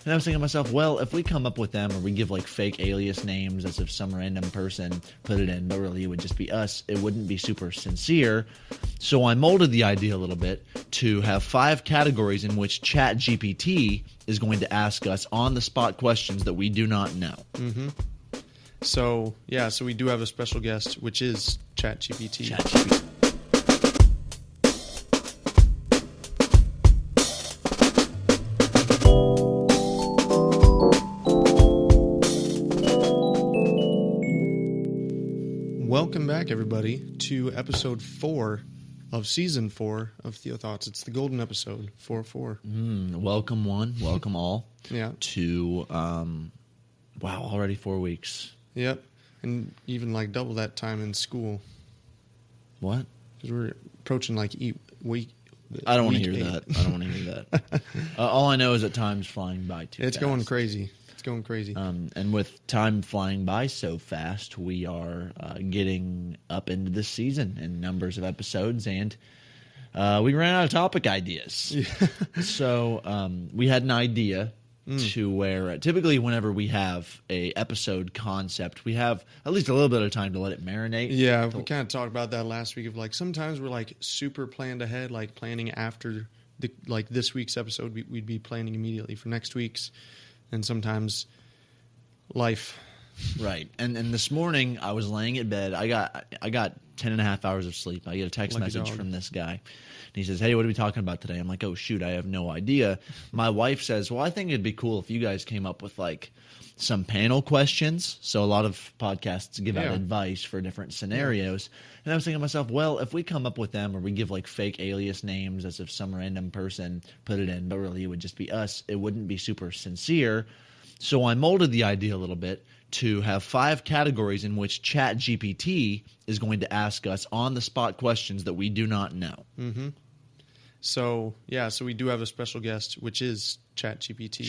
And I was thinking to myself, well, if we come up with them or we give like fake alias names as if some random person put it in, but really it would just be us, it wouldn't be super sincere. So I molded the idea a little bit to have 5 categories in which ChatGPT is going to ask us on-the-spot questions that we do not know. Mm-hmm. So we do have a special guest, which is ChatGPT. Welcome back, everybody, to episode 4 of season 4 of Theo Thoughts. It's the golden episode, 4-4. Welcome one, welcome all. Yeah. To, already 4 weeks. Yep. And even like double that time in school. What? Because we're approaching like week. I don't want to hear that. I don't want to hear that. All I know is that time's flying by too fast. It's going crazy. And with time flying by so fast, we are getting up into this season in numbers of episodes, and we ran out of topic ideas. Yeah. So we had an idea to where typically whenever we have a episode concept, we have at least a little bit of time to let it marinate. Yeah, we kind of talked about that last week of like sometimes we're like super planned ahead, like planning after this week's episode, we'd be planning immediately for next week's. And sometimes life. Right. And this morning I was laying in bed. I got 10 and a half hours of sleep. I get a text message from this guy. And he says, "Hey, what are we talking about today?" I'm like, "Oh, shoot, I have no idea." My wife says, "Well, I think it'd be cool if you guys came up with like some panel questions." So a lot of podcasts give out advice for different scenarios. And I was thinking to myself, well, if we come up with them or we give like fake alias names as if some random person put it in, but really it would just be us, it wouldn't be super sincere. So I molded the idea a little bit to have 5 categories in which ChatGPT is going to ask us on-the-spot questions that we do not know. Mm-hmm. So we do have a special guest, which is ChatGPT.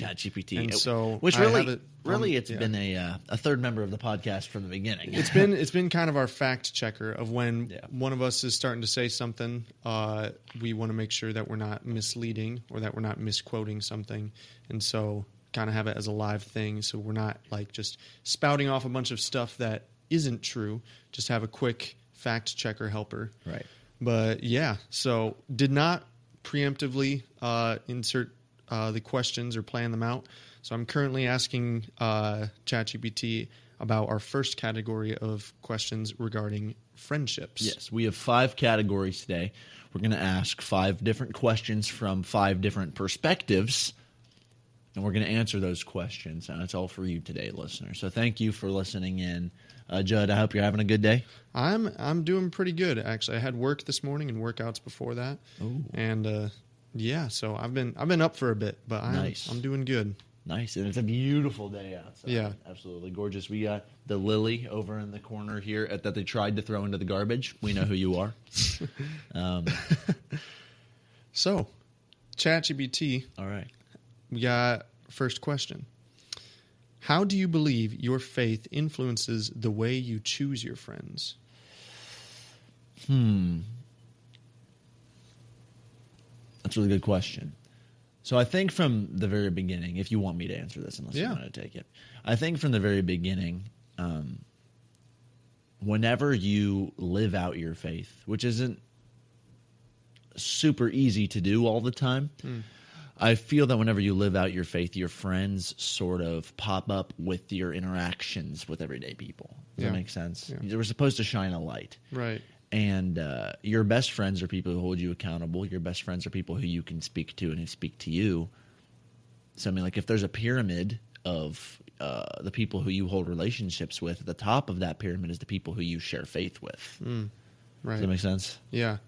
And which it's been a third member of the podcast from the beginning. It's been kind of our fact checker of when one of us is starting to say something, we want to make sure that we're not misleading or that we're not misquoting something, and so kind of have it as a live thing, so we're not like just spouting off a bunch of stuff that isn't true. Just have a quick fact checker helper. Right. But yeah, so did not preemptively insert the questions or plan them out. So I'm currently asking ChatGPT about our first category of questions regarding friendships. Yes, we have 5 categories today. We're going to ask 5 different questions from 5 different perspectives, and we're going to answer those questions. And it's all for you today, listener. So thank you for listening in. Judd, I hope you're having a good day. I'm doing pretty good, actually. I had work this morning and workouts before that. Ooh. And so I've been up for a bit, but I'm doing good. Nice. And it's a beautiful day outside. Yeah. Absolutely gorgeous. We got the lily over in the corner here that they tried to throw into the garbage. We know who you are. So, ChatGPT. All right. We got first question. How do you believe your faith influences the way you choose your friends? That's a really good question. So I think from the very beginning, if you want me to answer this, unless you want to take it, I think from the very beginning, whenever you live out your faith, which isn't super easy to do all the time, I feel that whenever you live out your faith, your friends sort of pop up with your interactions with everyday people. Does that make sense? Yeah. We're supposed to shine a light. Right. And your best friends are people who hold you accountable. Your best friends are people who you can speak to and who speak to you. So, I mean, like if there's a pyramid of the people who you hold relationships with, at the top of that pyramid is the people who you share faith with. Right. Does that make sense? Yeah.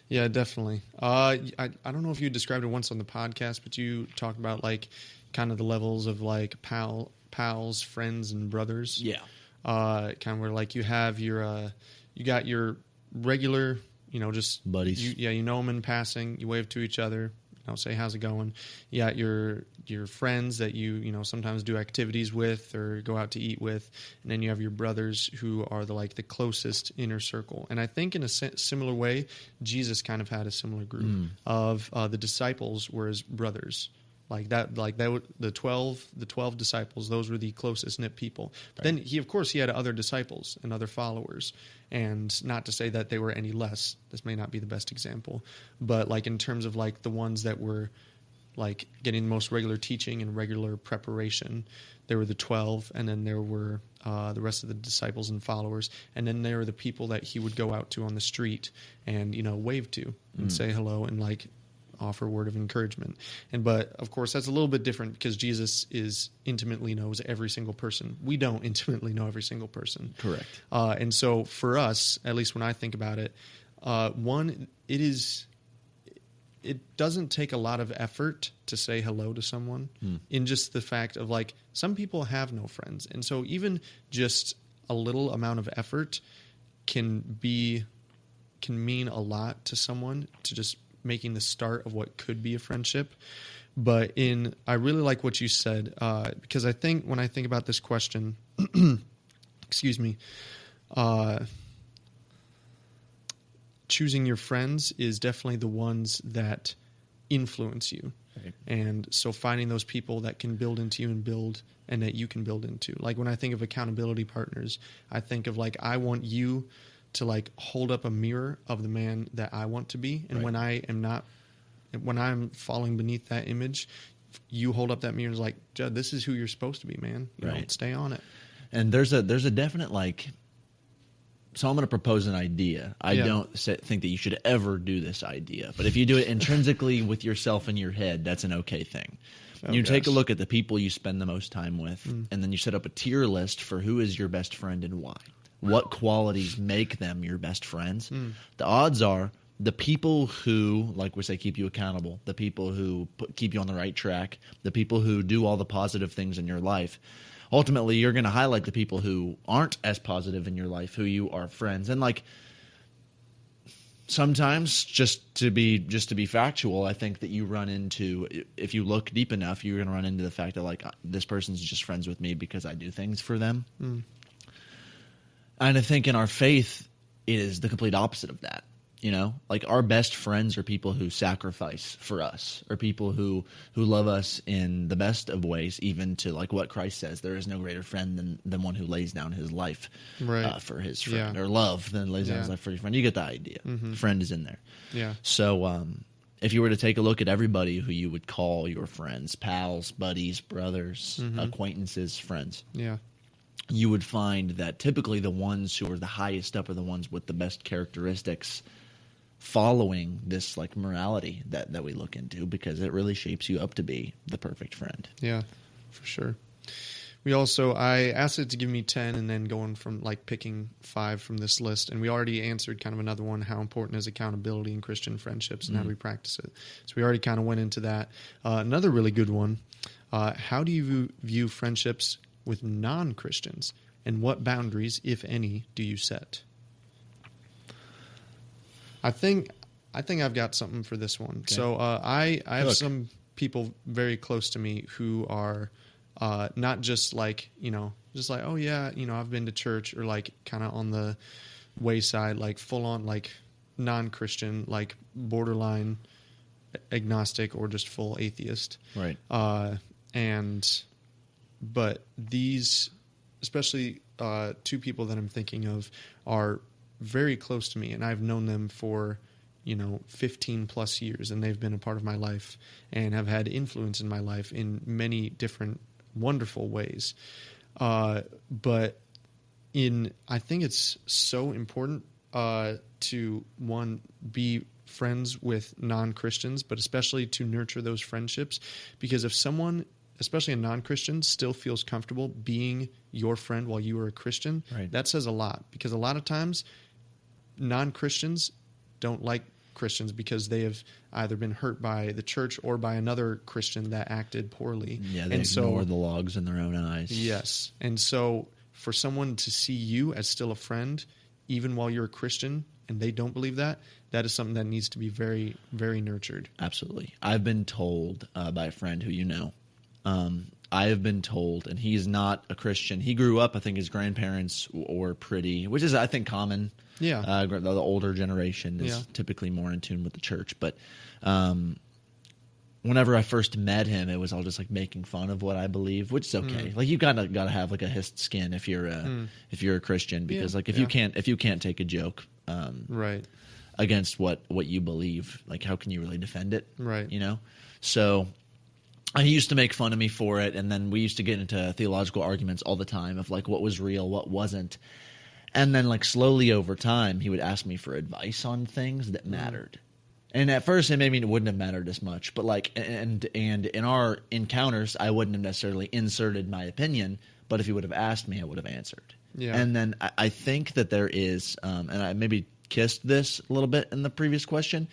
Yeah, definitely. I don't know if you described it once on the podcast, but you talked about like kind of the levels of like pals, friends, and brothers. Yeah. Kind of where like you have your you got your regular, just buddies. You know them in passing. You wave to each other. Say how's it going. You got your friends that you sometimes do activities with or go out to eat with, and then you have your brothers who are the closest inner circle. And I think in a similar way, Jesus kind of had a similar group of the disciples were his brothers. The 12 disciples, those were the closest knit people. Right. Then he had other disciples and other followers, and not to say that they were any less. This may not be the best example, but like in terms of like the ones that were like getting the most regular teaching and regular preparation, there were the 12, and then there were the rest of the disciples and followers, and then there were the people that he would go out to on the street and wave to and say hello and like offer a word of encouragement. But of course that's a little bit different because Jesus intimately knows every single person. We don't intimately know every single person. Correct. And so for us, at least when I think about it, it doesn't take a lot of effort to say hello to someone in just the fact of like some people have no friends. And so even just a little amount of effort can mean a lot to someone, to just making the start of what could be a friendship. But I really like what you said, because I think when I think about this question, excuse me, choosing your friends is definitely the ones that influence you. Right. And so finding those people that can build into you and that you can build into. Like when I think of accountability partners, I think of like, I want you to like hold up a mirror of the man that I want to be. And right. when I'm falling beneath that image, you hold up that mirror and is like, Judd, this is who you're supposed to be, man. Stay on it. And there's a definite like, so I'm going to propose an idea. I don't think that you should ever do this idea, but if you do it intrinsically with yourself in your head, that's an okay thing. You take a look at the people you spend the most time with, and then you set up a tier list for who is your best friend and why. What qualities make them your best friends? The odds are the people who, like we say, keep you accountable, the people who keep you on the right track, the people who do all the positive things in your life. Ultimately, you're going to highlight the people who aren't as positive in your life, who you are friends. And like sometimes, just to be factual, I think that you run into, if you look deep enough, you're going to run into the fact that like this person's just friends with me because I do things for them. And I think in our faith, it is the complete opposite of that. Like our best friends are people who sacrifice for us, or people who love us in the best of ways, even to like what Christ says, there is no greater friend than one who lays down his life for his friend, or love than lays down his life for your friend. You get the idea. Friend is in there. Yeah. So if you were to take a look at everybody who you would call your friends, pals, buddies, brothers, acquaintances, friends. Yeah. You would find that typically the ones who are the highest up are the ones with the best characteristics following this like morality that we look into, because it really shapes you up to be the perfect friend. Yeah, for sure. I asked it to give me 10 and then going from like picking 5 from this list. And we already answered kind of another one, how important is accountability in Christian friendships and how do we practice it? So we already kind of went into that. Another really good one, how do you view friendships with non-Christians, and what boundaries, if any, do you set? I think I've got something for this one. Okay. So I have some people very close to me who are not just like, oh yeah, I've been to church, or like kind of on the wayside, like full on like non-Christian, like borderline agnostic or just full atheist. Right. But these, especially 2 people that I'm thinking of, are very close to me, and I've known them for 15 plus years, and they've been a part of my life and have had influence in my life in many different wonderful ways. But I think it's so important to be friends with non-Christians, but especially to nurture those friendships, because if someone, especially a non-Christian, still feels comfortable being your friend while you are a Christian, that says a lot, because a lot of times non-Christians don't like Christians because they have either been hurt by the church or by another Christian that acted poorly. Yeah, they ignore the logs in their own eyes. Yes. And so for someone to see you as still a friend, even while you're a Christian, and they don't believe that is something that needs to be very, very nurtured. Absolutely. I've been told by a friend who I have been told, and he's not a Christian. He grew up, I think his grandparents were pretty, which is, I think, common. Yeah. The older generation is typically more in tune with the church. But whenever I first met him, it was all just like making fun of what I believe, which is okay. Like you gotta have like a hissed skin if you're a Christian, because like if you can't take a joke, right, against what you believe, like how can you really defend it? Right. You know? So he used to make fun of me for it, and then we used to get into theological arguments all the time of like what was real, what wasn't. And then like slowly over time, he would ask me for advice on things that mattered. And at first, it maybe it wouldn't have mattered as much, but like, and in our encounters, I wouldn't have necessarily inserted my opinion, but if he would have asked me, I would have answered. Yeah. And then I think that there is, and I maybe kissed this a little bit in the previous question,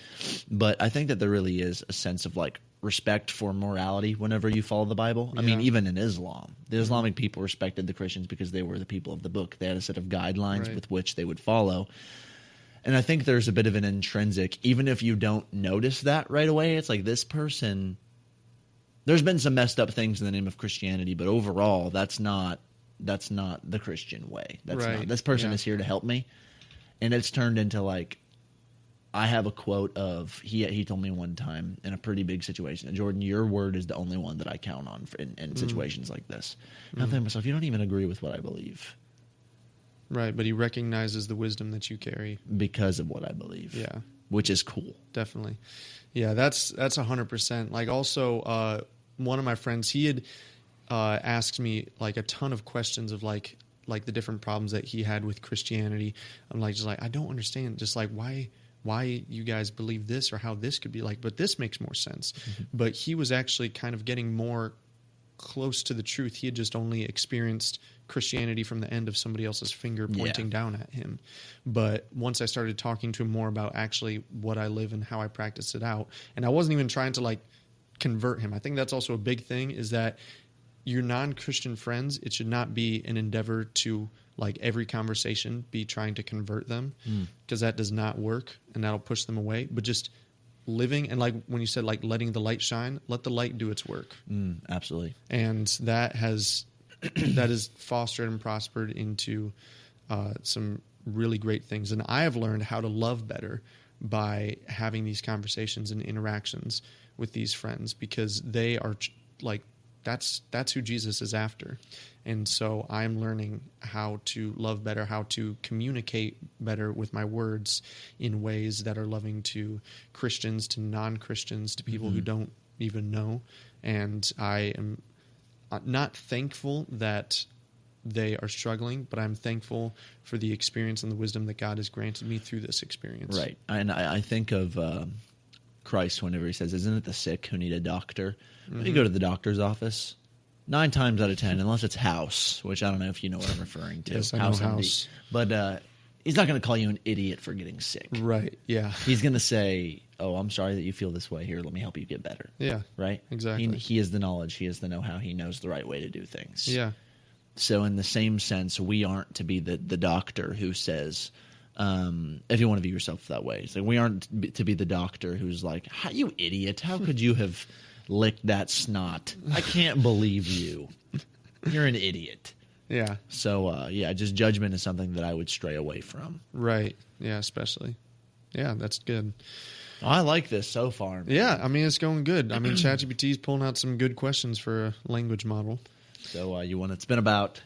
but I think that there really is a sense of like respect for morality whenever you follow the Bible. I mean, even in Islam, the Islamic people respected the Christians because they were the people of the book. They had a set of guidelines with which they would follow. And I think there's a bit of an intrinsic, even if you don't notice that right away, it's like this person, there's been some messed up things in the name of Christianity, but overall, that's not the Christian way. That's not, this person is here to help me. And it's turned into like, I have a quote of, he told me one time in a pretty big situation, Jordan, your word is the only one that I count on in situations like this. And I'm thinking to myself, you don't even agree with what I believe. Right, but he recognizes the wisdom that you carry because of what I believe. Yeah, which is cool. Definitely. Yeah, that's 100%. Like also, one of my friends, he had asked me like a ton of questions of like the different problems that he had with Christianity. I'm like, just like, I don't understand, just like why you guys believe this or how this could be like, but this makes more sense. But he was actually kind of getting more close to the truth. He had just only experienced Christianity from the end of somebody else's finger pointing down at him. But once I started talking to him more about actually what I live and how I practice it out, and I wasn't even trying to like convert him. I think that's also a big thing, is that your non-Christian friends, it should not be an endeavor to like every conversation be trying to convert them, because that does not work and that'll push them away. But just living, and like when you said like letting the light shine, let the light do its work. Absolutely. And that has fostered and prospered into some really great things. And I have learned how to love better by having these conversations and interactions with these friends, because they are like, that's who Jesus is after. And so I'm learning how to love better, how to communicate better with my words in ways that are loving to Christians, to non-Christians, to people who don't even know. And I am not thankful that they are struggling, but I'm thankful for the experience and the wisdom that God has granted me through this experience. Right. And I think of Christ whenever he says, isn't it the sick who need a doctor? When you go to the doctor's office, 9 times out of 10, unless it's House, which I don't know if you know what I'm referring to. Yes, I know House. But he's not going to call you an idiot for getting sick. Right, yeah. He's going to say, oh, I'm sorry that you feel this way. Here, let me help you get better. Yeah. Right? Exactly. He has the knowledge. He has the know-how. He knows the right way to do things. Yeah. So in the same sense, we aren't to be the doctor who says, if you want to view yourself that way. So we aren't to be the doctor who's like, you idiot, how could you have licked that snot? I can't believe you. You're an idiot. Yeah. So, just judgment is something that I would stray away from. Right. Yeah, especially. Yeah, that's good. I like this so far, man. Yeah, I mean, it's going good. I mean, ChatGPT is pulling out some good questions for a language model. So, it's been about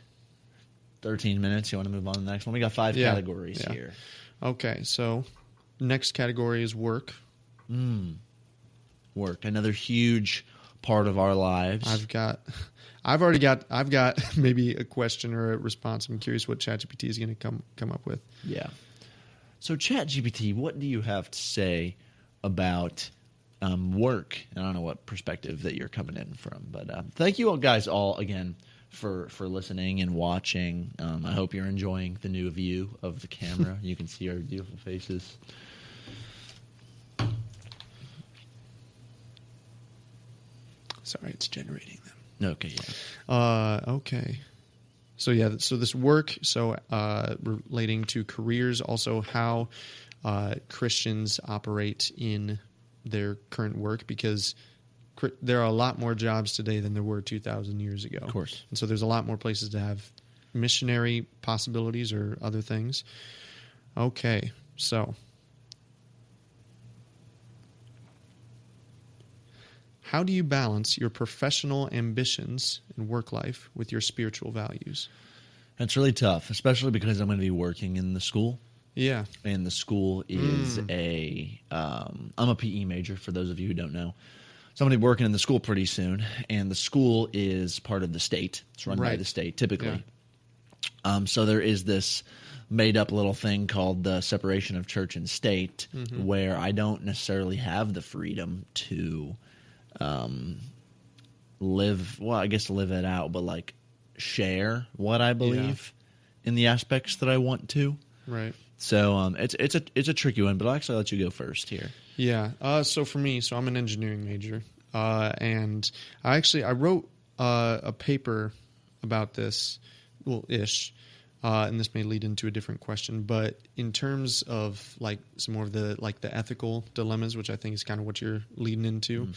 13 minutes. You want to move on to the next one? We got 5 categories here. Okay, so next category is work. Work, another huge part of our lives. I've got maybe a question or a response. I'm curious what ChatGPT is going to come up with. Yeah. So ChatGPT, what do you have to say about work? And I don't know what perspective that you're coming in from, but thank you all guys all again for listening and watching. I hope you're enjoying the new view of the camera. You can see our beautiful faces. Sorry, it's generating them. Okay, yeah. Okay. So this work, relating to careers, also how Christians operate in their current work, because there are a lot more jobs today than there were 2,000 years ago. Of course. And so there's a lot more places to have missionary possibilities or other things. Okay, so how do you balance your professional ambitions and work life with your spiritual values? That's really tough, especially because I'm going to be working in the school. Yeah. And the school is I'm a PE major, for those of you who don't know. So I'm going to be working in the school pretty soon, and the school is part of the state. It's run by the state, typically. Yeah. So there is this made-up little thing called the separation of church and state, where I don't necessarily have the freedom to live it out, but like share what I believe in the aspects that I want to. Right. So it's a tricky one, but I'll actually let you go first here. Yeah. So for me, I'm an engineering major, and I wrote a paper about this, ish. And this may lead into a different question, but in terms of like some more of the ethical dilemmas, which I think is kind of what you're leading into,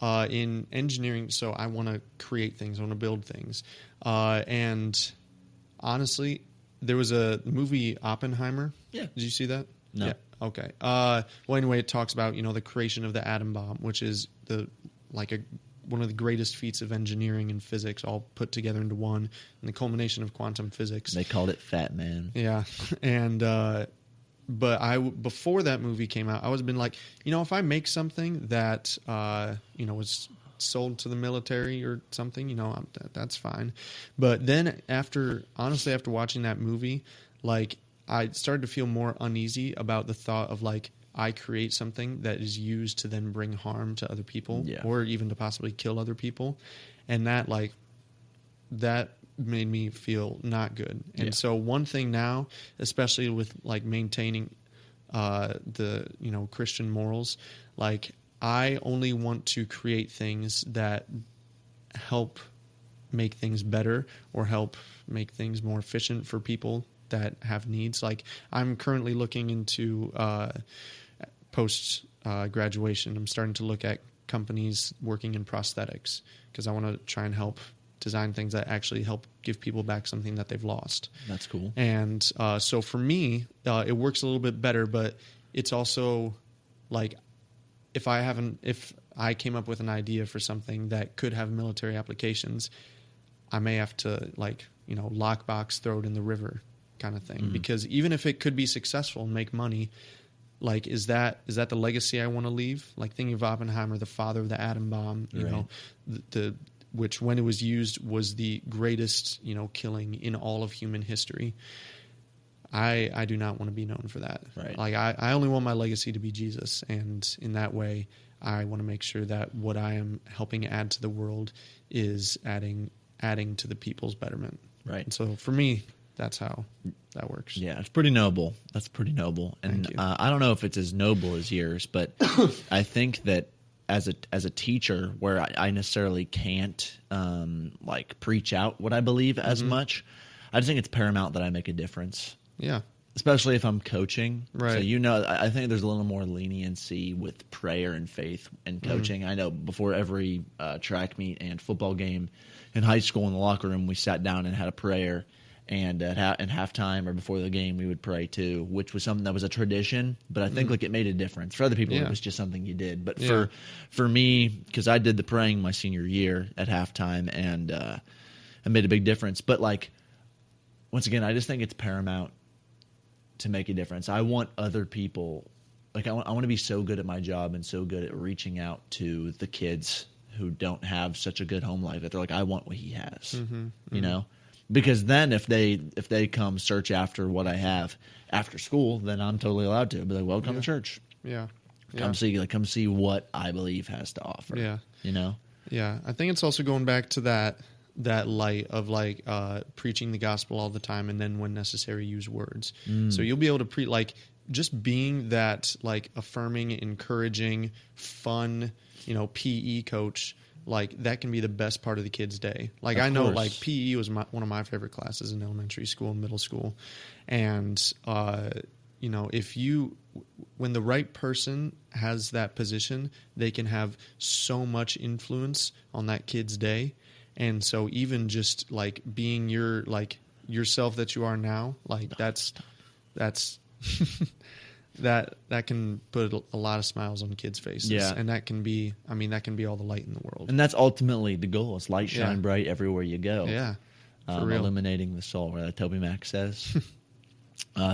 in engineering. So I want to create things, I want to build things, and honestly, there was a movie Oppenheimer. Yeah, did you see that? No. Yeah. Okay. Well, anyway, it talks about the creation of the atom bomb, which is one of the greatest feats of engineering and physics all put together into one, and the culmination of quantum physics. They called it Fat Man. Yeah. And but before that movie came out, I was been like, if I make something that was sold to the military or something, that's fine. But then after watching that movie, like I started to feel more uneasy about the thought of like, I create something that is used to then bring harm to other people or even to possibly kill other people. And that made me feel not good. And so one thing now, especially with like maintaining the Christian morals, like I only want to create things that help make things better or help make things more efficient for people that have needs. Like I'm currently looking into post graduation, I'm starting to look at companies working in prosthetics because I want to try and help design things that actually help give people back something that they've lost. That's cool. And so for me, it works a little bit better, but it's also like if I came up with an idea for something that could have military applications, I may have to lockbox, throw it in the river kind of thing. Because even if it could be successful and make money, like, is that the legacy I want to leave? Like thinking of Oppenheimer, the father of the atom bomb, which when it was used was the greatest, killing in all of human history. I do not want to be known for that. Right. Like I only want my legacy to be Jesus. And in that way, I want to make sure that what I am helping add to the world is adding to the people's betterment. Right. And so for me, that's how that works. Yeah, it's pretty noble. That's pretty noble. And I don't know if it's as noble as yours, but I think that as a teacher, where I necessarily can't preach out what I believe as much, I just think it's paramount that I make a difference. Yeah. Especially if I'm coaching. Right. So, I think there's a little more leniency with prayer and faith and coaching. I know before every track meet and football game in high school in the locker room, we sat down and had a prayer. And at halftime or before the game, we would pray too, which was something that was a tradition. But I think it made a difference. For other people, it was just something you did. But for me, because I did the praying my senior year at halftime, and it made a big difference. But once again, I just think it's paramount to make a difference. I want other people, I want to be so good at my job and so good at reaching out to the kids who don't have such a good home life that they're like, I want what he has, you know? Because then if they come search after what I have after school, then I'm totally allowed to. I'll be like, well, come to church. Yeah. Come see what I believe has to offer. Yeah. You know? Yeah. I think it's also going back to that light of preaching the gospel all the time, and then when necessary use words. So you'll be able to just being that affirming, encouraging, fun, PE coach. That can be the best part of the kid's day. I know PE was one of my favorite classes in elementary school and middle school. And, when the right person has that position, they can have so much influence on that kid's day. And so even just being yourself that you are now, that's that can put a lot of smiles on kids' faces. Yeah. And that can be all the light in the world. And that's ultimately the goal. Is light shine bright everywhere you go. Yeah. For real. Illuminating the soul, right? Toby Mac says.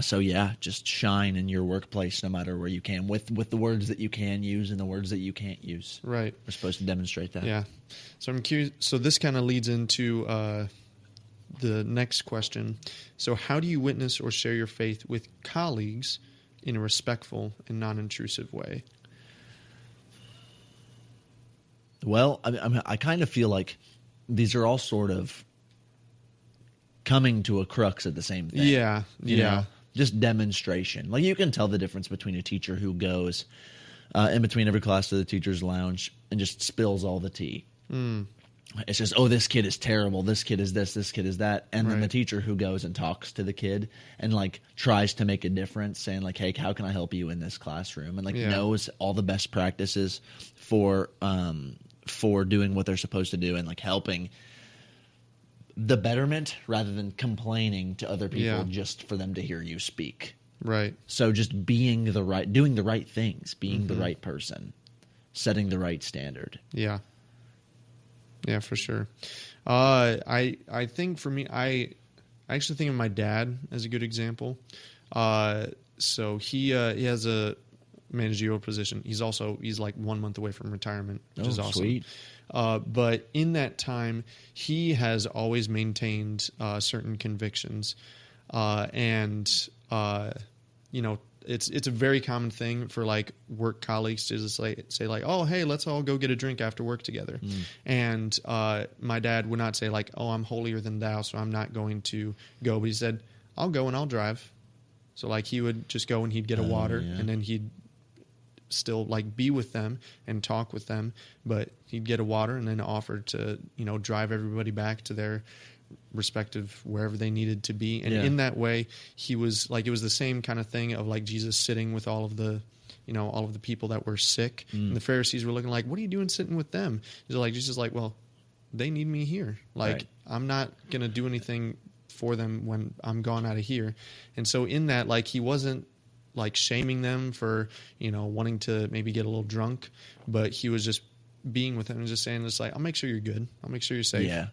So yeah, just shine in your workplace no matter where you can with the words that you can use and the words that you can't use. Right. We're supposed to demonstrate that. Yeah. So I'm curious. So this kind of leads into the next question. So how do you witness or share your faith with colleagues in a respectful and non-intrusive way? Well, I kind of feel like these are all sort of coming to a crux at the same thing. Yeah, you know? Just demonstration. Like you can tell the difference between a teacher who goes in between every class to the teacher's lounge and just spills all the tea. It's just, oh, this kid is terrible. This kid is this kid is that. And then the teacher who goes and talks to the kid and like tries to make a difference, saying like, hey, how can I help you in this classroom? And like knows all the best practices for doing what they're supposed to do and like helping the betterment rather than complaining to other people just for them to hear you speak. Right. So just doing the right things, being the right person, setting the right standard. Yeah. Yeah, for sure. I think for me, I actually think of my dad as a good example. So he has a managerial position. He's like 1 month away from retirement, which is awesome. Sweet. But in that time, he has always maintained certain convictions, and it's a very common thing for like work colleagues to just say like, oh, hey, let's all go get a drink after work together. And my dad would not say like, oh, I'm holier than thou, so I'm not going to go. But he said, I'll go and I'll drive. So like he would just go and he'd get a water, and then he'd still like be with them and talk with them, but he'd get a water and then offer to drive everybody back to their respective wherever they needed to be. And in that way he was like, it was the same kind of thing of like Jesus sitting with all of the people that were sick, and the Pharisees were looking like, what are you doing sitting with them? He's like, Jesus is like, well, they need me here. Like I'm not gonna do anything for them when I'm gone out of here. And so in that, like, he wasn't like shaming them for, wanting to maybe get a little drunk, but he was just being with them and just saying, like, I'll make sure you're good. I'll make sure you're safe. Yeah.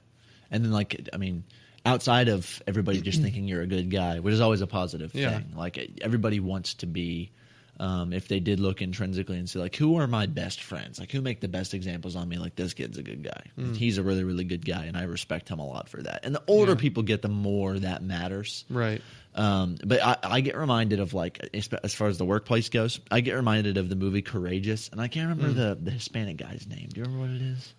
And then outside of everybody just thinking you're a good guy, which is always a positive thing. Like everybody wants to be, if they did look intrinsically and say like, who are my best friends? Like who make the best examples on me? Like this kid's a good guy. He's a really, really good guy. And I respect him a lot for that. And the older people get, the more that matters. Right. But I get reminded of like, as far as the workplace goes, I get reminded of the movie Courageous, and I can't remember the Hispanic guy's name. Do you remember what it is?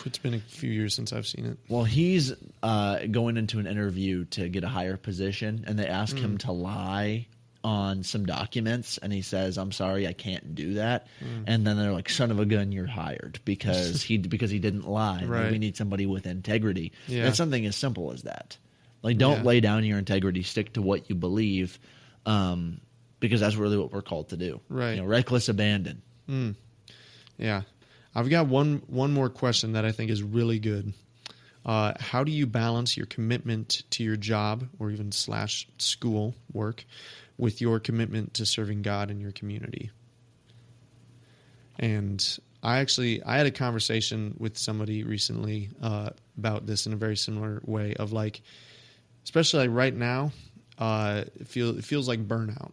It's been a few years since I've seen it. Well, he's going into an interview to get a higher position, and they ask him to lie on some documents, and he says, I'm sorry, I can't do that. And then they're like, son of a gun, you're hired because he didn't lie. Right. Like, we need somebody with integrity. Yeah. And something as simple as that. Like, don't lay down your integrity. Stick to what you believe, because that's really what we're called to do. Right. Reckless abandon. Yeah. I've got one more question that I think is really good. How do you balance your commitment to your job or even / school work with your commitment to serving God in your community? And I had a conversation with somebody recently about this in a very similar way of like, especially like right now, it feels like burnout.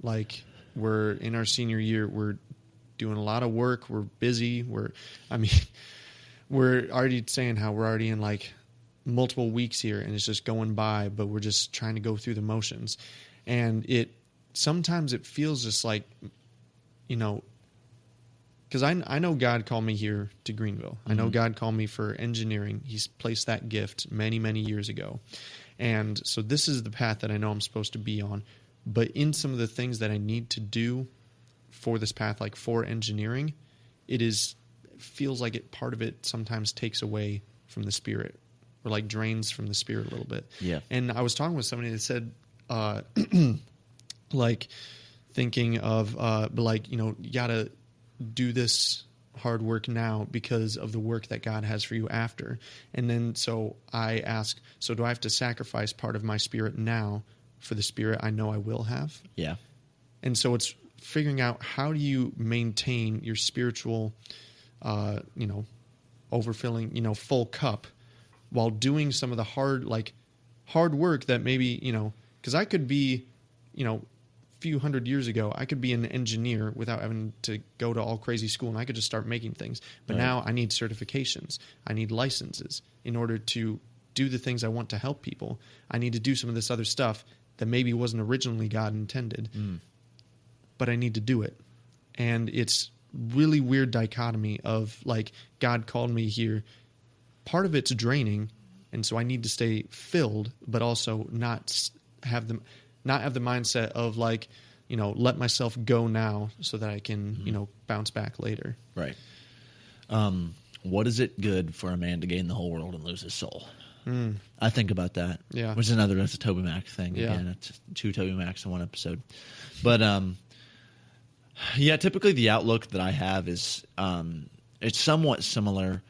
Like we're in our senior year, we're doing a lot of work, we're busy, we're already saying how we're already in like multiple weeks here and it's just going by, but we're just trying to go through the motions. And sometimes it feels just like, because I know God called me here to Greenville. I know God called me for engineering. He's placed that gift many, many years ago. And so this is the path that I know I'm supposed to be on. But in some of the things that I need to do for this path, like for engineering, it feels like part of it sometimes takes away from the Spirit or like drains from the Spirit a little bit. Yeah. And I was talking with somebody that said, like thinking of, but like, you got to do this hard work now because of the work that God has for you after. And then so I ask, so do I have to sacrifice part of my spirit now for the Spirit I know I will have? Yeah. And so it's figuring out how do you maintain your spiritual, overfilling, full cup while doing some of the hard work that maybe, because I could be, a few hundred years ago, I could be an engineer without having to go to all crazy school, and I could just start making things. But now I need certifications. I need licenses in order to do the things I want to help people. I need to do some of this other stuff that maybe wasn't originally God intended, but I need to do it. And it's really weird dichotomy of God called me here. Part of it's draining, and so I need to stay filled, but also not have the mindset of let myself go now so that I can bounce back later. Right. What is it good for a man to gain the whole world and lose his soul? I think about that. Yeah. Which is that's a Toby Mac thing. Yeah. Again, it's 2 Toby Macs in one episode. But typically the outlook that I have is it's somewhat similar.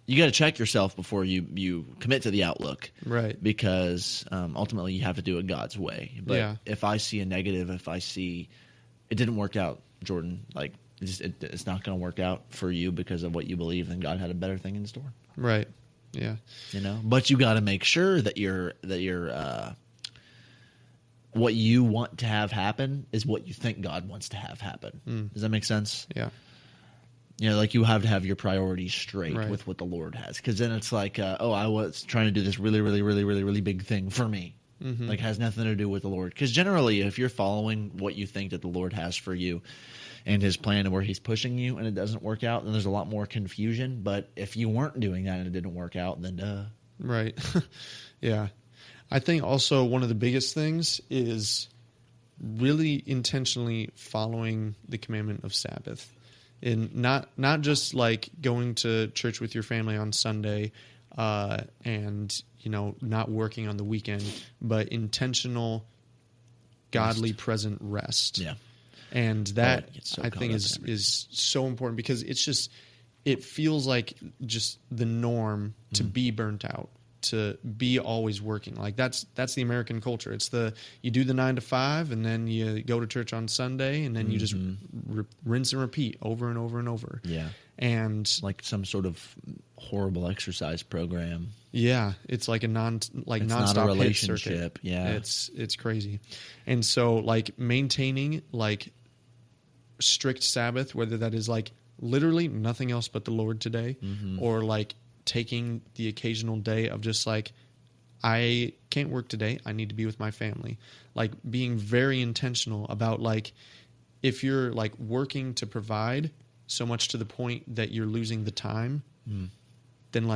You got to check yourself before you commit to the outlook. Right. Because ultimately you have to do it God's way. But if I see a negative, if I see it didn't work out, Jordan, it's not going to work out for you because of what you believe, then God had a better thing in store. Right. Yeah. But you got to make sure that you're what you want to have happen is what you think God wants to have happen. Does that make sense? Yeah. You have to have your priorities straight with what the Lord has, because then it's I was trying to do this really, really, really, really, really big thing for me. Has nothing to do with the Lord. Because generally, if you're following what you think that the Lord has for you and his plan and where he's pushing you and it doesn't work out, then there's a lot more confusion. But if you weren't doing that and it didn't work out, then duh. Right. Yeah. I think also one of the biggest things is really intentionally following the commandment of Sabbath. And not just going to church with your family on Sunday and not working on the weekend, but intentional, godly, present rest. Yeah. And that I think is so important, because it feels like just the norm to be burnt out, to be always working. That's the American culture. It's you do the 9 to 5, and then you go to church on Sunday, and then you just rinse and repeat over and over and over. Yeah. And some sort of horrible exercise program. Yeah, it's like a nonstop not a relationship. Hit circuit. Yeah, it's crazy. And so maintaining strict Sabbath, whether that is literally nothing else but the Lord today, or taking the occasional day of just I can't work today, I need to be with my family. Being very intentional about if you're working to provide so much to the point that you're losing the time, then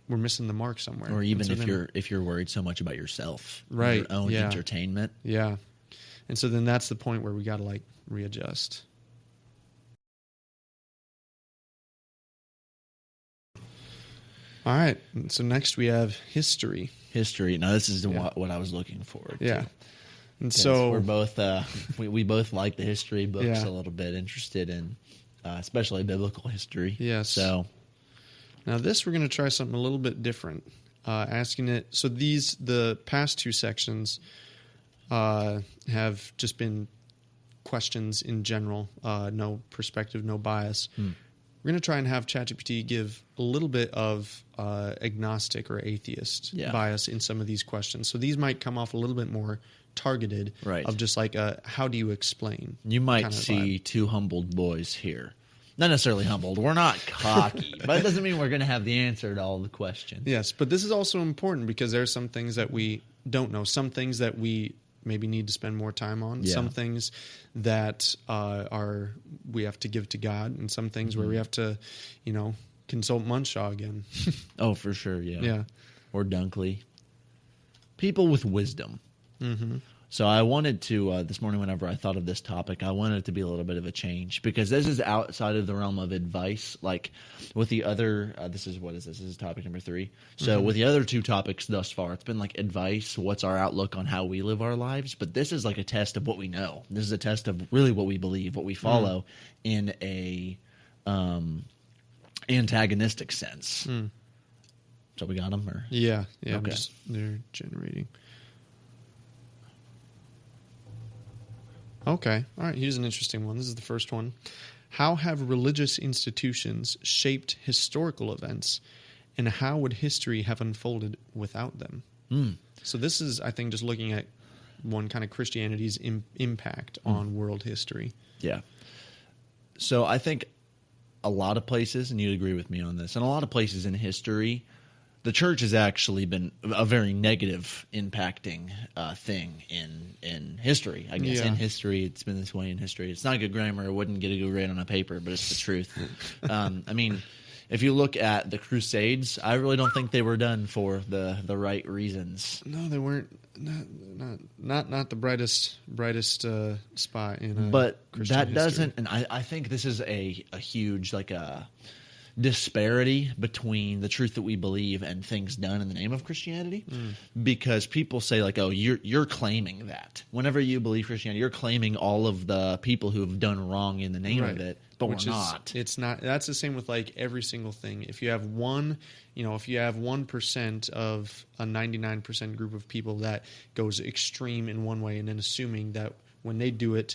we're missing the mark somewhere. Or even if you're worried so much about yourself, right? Your own entertainment. Yeah. And so then that's the point where we got to readjust. All right. So next we have history. History. Now this is what I was looking forward to. Yeah. And so we're both we both like the history books a little bit, interested in especially biblical history. Yes. So now this we're going to try something a little bit different. Asking it. So the past 2 sections have just been questions in general, no perspective, no bias. We're going to try and have ChatGPT give a little bit of agnostic or atheist bias in some of these questions. So these might come off a little bit more targeted, of just how do you explain? You might see 2 humbled boys here. Not necessarily humbled. We're not cocky, but it doesn't mean we're going to have the answer to all the questions. Yes, but this is also important because there are some things that we don't know, some things that we maybe need to spend more time on, some things that we have to give to God, and some things where we have to, consult Munshaw again. Oh, for sure, yeah. Or Dunkley. People with wisdom. So I wanted to, this morning whenever I thought of this topic, I wanted it to be a little bit of a change, because this is outside of the realm of advice. With the other, this is topic number 3. So with the other 2 topics thus far, it's been advice, what's our outlook on how we live our lives. But this is a test of what we know. This is a test of really what we believe, what we follow in a antagonistic sense. So we got them? Or? Yeah. Okay. They're generating. Okay. All right. Here's an interesting one. This is the first one. How have religious institutions shaped historical events, and how would history have unfolded without them? So this is, I think, just looking at one kind of Christianity's impact on world history. Yeah. So I think a lot of places, and you'd agree with me on this, and a lot of places in history, the church has actually been a very negative impacting thing in history. I guess in history, it's been this way in history. It's not good grammar. It wouldn't get a good grade on a paper, but it's the truth. I mean, if you look at the Crusades, I really don't think they were done for the right reasons. No, they weren't. Not the brightest spot in. But Christian that history. doesn't, and I think this is a huge disparity between the truth that we believe and things done in the name of Christianity, because people say like, "Oh, you're claiming that." Whenever you believe Christianity, you're claiming all of the people who have done wrong in the name of it, but we're not. It's not. That's the same with like every single thing. If you have 1% of a 99% group of people that goes extreme in one way, and then assuming that when they do it,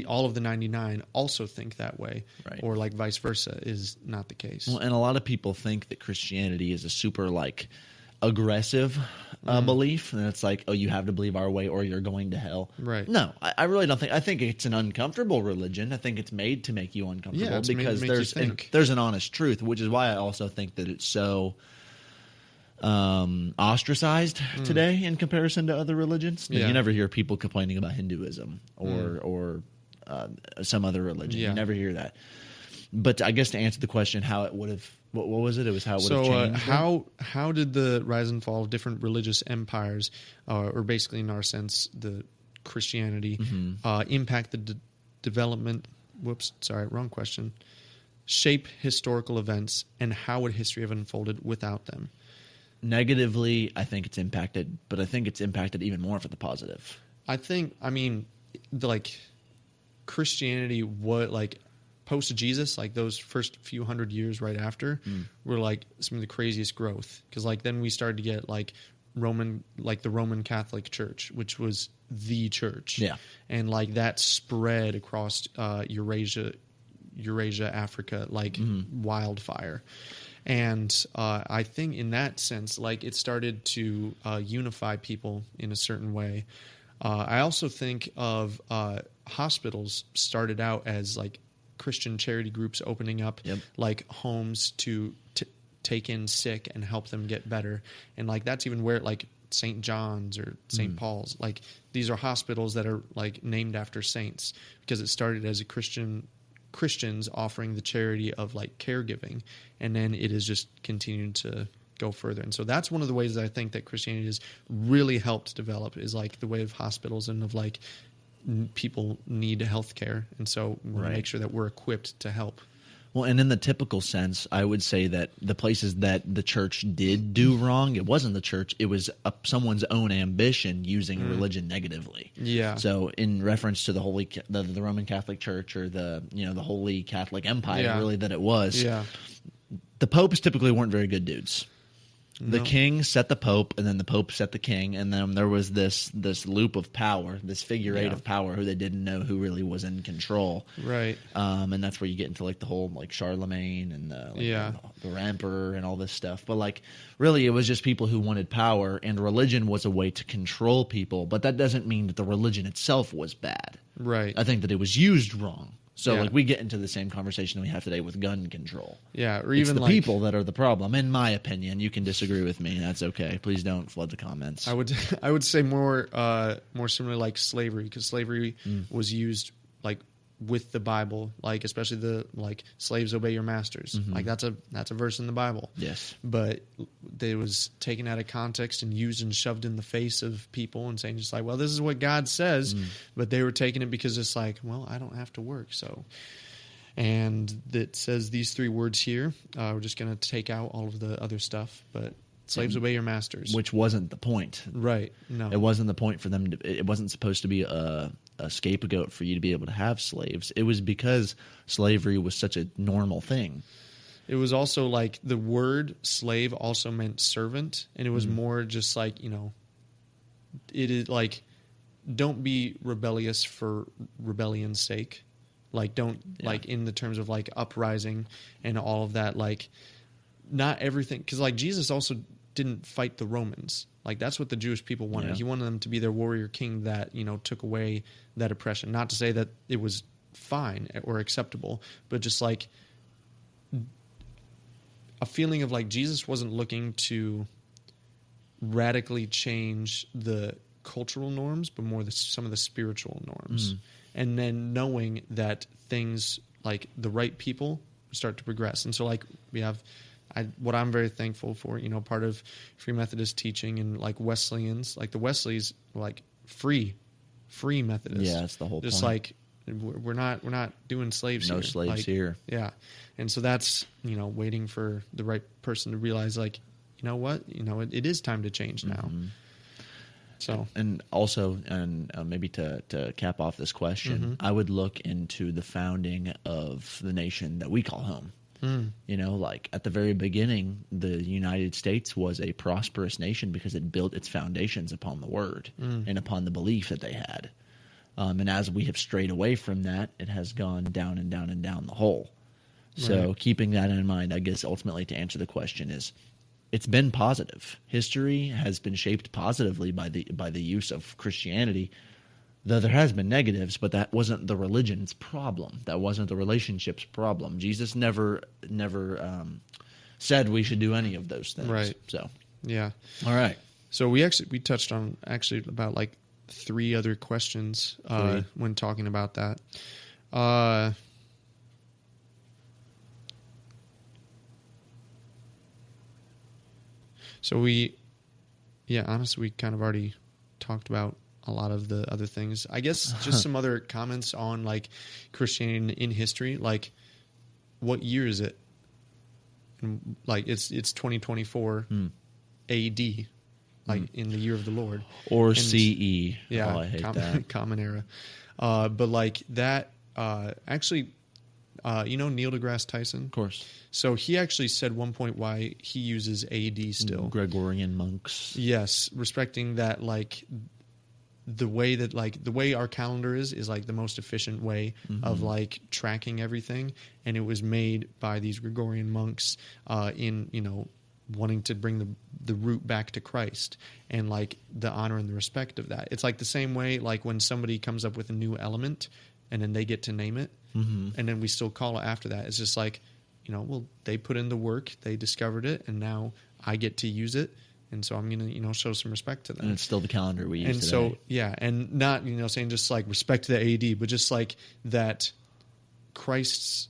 all of the 99 also think that way, or like vice versa, is not the case. Well, and a lot of people think that Christianity is a super aggressive belief, and it's like, oh, you have to believe our way or you're going to hell. Right. No, I really don't think. I think it's an uncomfortable religion. I think it's made to make you uncomfortable because there's an honest truth, which is why I also think that it's so ostracized today in comparison to other religions. You never hear people complaining about Hinduism or some other religion. You never hear that. But I guess to answer the question, how it would have, what was it? It was how it would have changed. How did the rise and fall of different religious empires, or basically in our sense, the Christianity, impact the development? Whoops, sorry, wrong question. Shape historical events, and how would history have unfolded without them? Negatively, I think it's impacted, but I think it's impacted even more for the positive. Christianity, post Jesus, like those first few hundred years right after, were like some of the craziest growth. Because then we started to get the Roman Catholic Church, which was the church. Yeah. And that spread across Eurasia, Africa, wildfire. And I think in that sense, it started to unify people in a certain way. I also think of hospitals started out as Christian charity groups opening up homes to take in sick and help them get better. And that's even where St. John's or St. Paul's, these are hospitals that are named after saints, because it started as Christians offering the charity of caregiving, and then it has just continued to go further. And so that's one of the ways that I think that Christianity has really helped develop, is the way of hospitals and of people need health care, and so we want to make sure that we're equipped to help. Well, and in the typical sense, I would say that the places that the church did do wrong, it wasn't the church, it was someone's own ambition using religion negatively. Yeah. So in reference to the Roman Catholic Church, or the Holy Catholic Empire, really, that it was, the popes typically weren't very good dudes. The king set the pope, and then the pope set the king, and then there was this loop of power, this figure eight of power, who they didn't know who really was in control. Right. And that's where you get into the whole Charlemagne and the emperor and all this stuff. But really, it was just people who wanted power, and religion was a way to control people. But that doesn't mean that the religion itself was bad. Right. I think that it was used wrong. So we get into the same conversation we have today with gun control. Yeah, or even it's the people that are the problem, in my opinion. You can disagree with me. That's okay. Please don't flood the comments. I would say more similarly like slavery, because slavery was used with the Bible, especially the slaves obey your masters. That's a verse in the Bible. Yes. But it was taken out of context and used and shoved in the face of people and saying just well, this is what God says, but they were taking it because it's well, I don't have to work, so. And it says these three words here. We're just going to take out all of the other stuff, but slaves obey your masters. Which wasn't the point. Right. No. It wasn't the point for them it wasn't supposed to be a scapegoat for you to be able to have slaves. It was because slavery was such a normal thing. It was also the word slave also meant servant, and it was more just it is don't be rebellious for rebellion's sake. Like, don't, like, in the terms of, like, uprising and all of that, like, not everything, because, like, Jesus also didn't fight the Romans. Like, that's what the Jewish people wanted. Yeah. He wanted them to be their warrior king that, took away that oppression. Not to say that it was fine or acceptable, but just, like, a feeling of, like, Jesus wasn't looking to radically change the cultural norms, but more some of the spiritual norms. And then knowing that things, like, the right people start to progress. And so, like, we have what I'm very thankful for, part of Free Methodist teaching and, like, Wesleyans, like the Wesleys, like, free Methodists. Yeah, that's the whole just point. Like, we're not doing slaves here. No slaves like, here. Yeah. And so that's, waiting for the right person to realize, like, you know what, it is time to change now. So, and also, maybe to cap off this question, I would look into the founding of the nation that we call home. Like, at the very beginning, the United States was a prosperous nation because it built its foundations upon the word and upon the belief that they had. And as we have strayed away from that, it has gone down and down and down the hole. So keeping that in mind, I guess ultimately to answer the question is, it's been positive. History has been shaped positively by the use of Christianity, though there has been negatives, but that wasn't the religion's problem. That wasn't the relationship's problem. Jesus never said we should do any of those things. Right. So, yeah. All right. So we touched on about like 3 other questions when talking about that. So honestly, we kind of already talked about a lot of the other things. I guess just some other comments on, like, Christianity in history. Like, what year is it? And, like, it's 2024 AD, like in the year of the Lord, or CE. Yeah, I hate that. Common era. But like that, actually, Neil deGrasse Tyson? Of course. So he actually said one point why he uses AD still. Gregorian monks. Yes, respecting that, like, the way our calendar is like the most efficient way of, like, tracking everything, and it was made by these Gregorian monks in wanting to bring the root back to Christ and, like, the honor and the respect of that. It's like the same way, like, when somebody comes up with a new element and then they get to name it, and then we still call it after that. It's just like, well, they put in the work, they discovered it, and now I get to use it. And so I'm going to, show some respect to them. And it's still the calendar we use and today. So, yeah, and not, saying just, like, respect to the AD, but just, like, that Christ's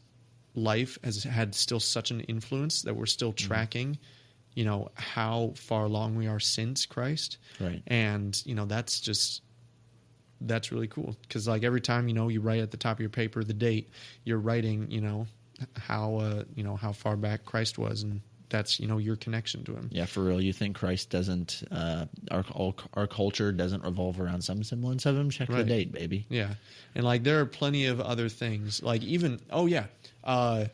life has had still such an influence that we're still tracking, how far along we are since Christ. Right. And, that's really cool. Because, like, every time, you write at the top of your paper the date, you're writing, how far back Christ was, and that's, your connection to him. Yeah, for real. You think Christ doesn't, our culture doesn't revolve around some semblance of him? Check the date, baby. Yeah. And, like, there are plenty of other things. Like, even, the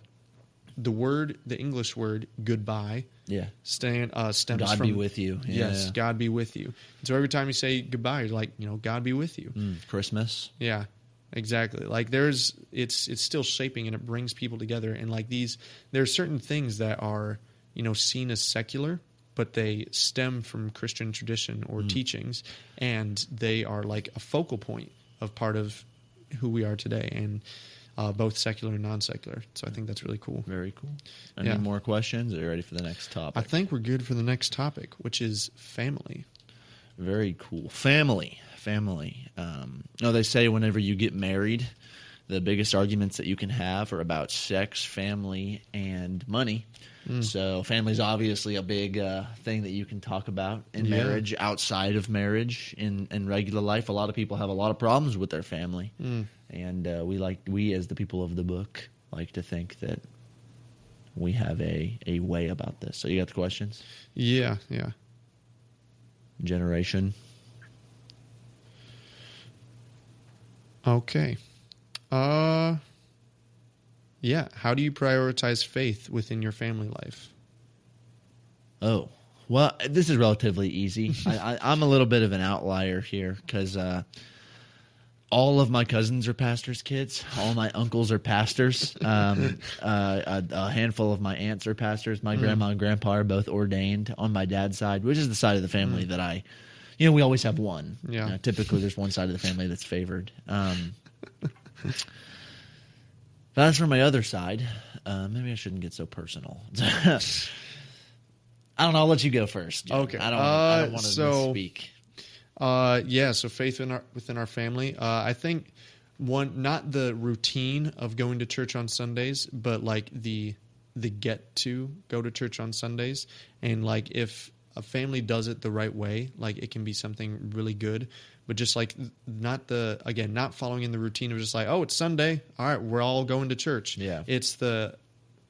English word goodbye. Yeah. Stems God from, be with you. Yeah. Yes, God be with you. And so every time you say goodbye, you're like, God be with you. Christmas. Yeah. Exactly. Like, it's still shaping, and it brings people together. And, like, there are certain things that are, seen as secular, but they stem from Christian tradition or teachings, and they are, like, a focal point of part of who we are today, and both secular and non-secular. So I think that's really cool. Very cool. Any more questions? Are you ready for the next topic? I think we're good for the next topic, which is family. Very cool. Family. They say whenever you get married, the biggest arguments that you can have are about sex, family, and money. So family's obviously a big thing that you can talk about in marriage, outside of marriage, in regular life. A lot of people have a lot of problems with their family. And we as the people of the book like to think that we have a way about this. So you got the questions? Yeah. Generation. Okay. Yeah. How do you prioritize faith within your family life? Oh, Well, this is relatively easy. I'm a little bit of an outlier here because all of my cousins are pastors' kids. All my uncles are pastors. A handful of my aunts are pastors. My grandma and grandpa are both ordained on my dad's side, which is the side of the family that we always have one. Yeah. Typically, there's one side of the family that's favored. But as for my other side, maybe I shouldn't get so personal. I don't know. I'll let you go first, Jim. Okay. I don't want to misspeak. So faith within our family. I think not the routine of going to church on Sundays, but like the get to go to church on Sundays. And like if a family does it the right way, like it can be something really good. But just like not following in the routine of just like, oh, it's Sunday. All right, we're all going to church. Yeah. It's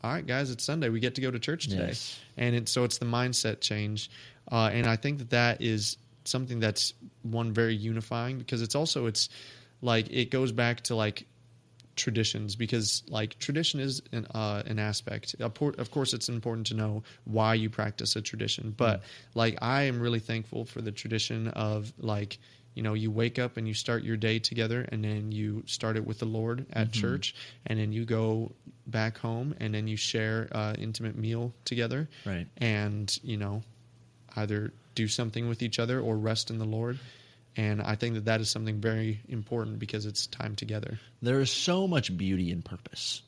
all right, guys, it's Sunday. We get to go to church today. Yes. And it's the mindset change. And I think that is something that's very unifying, because it's like it goes back to like traditions, because like tradition is an aspect. Of course, it's important to know why you practice a tradition, but like I am really thankful for the tradition of like, you wake up and you start your day together, and then you start it with the Lord at church, and then you go back home, and then you share intimate meal together, right? And either do something with each other or rest in the Lord. And I think that is something very important, because it's time together. There is so much beauty in purpose.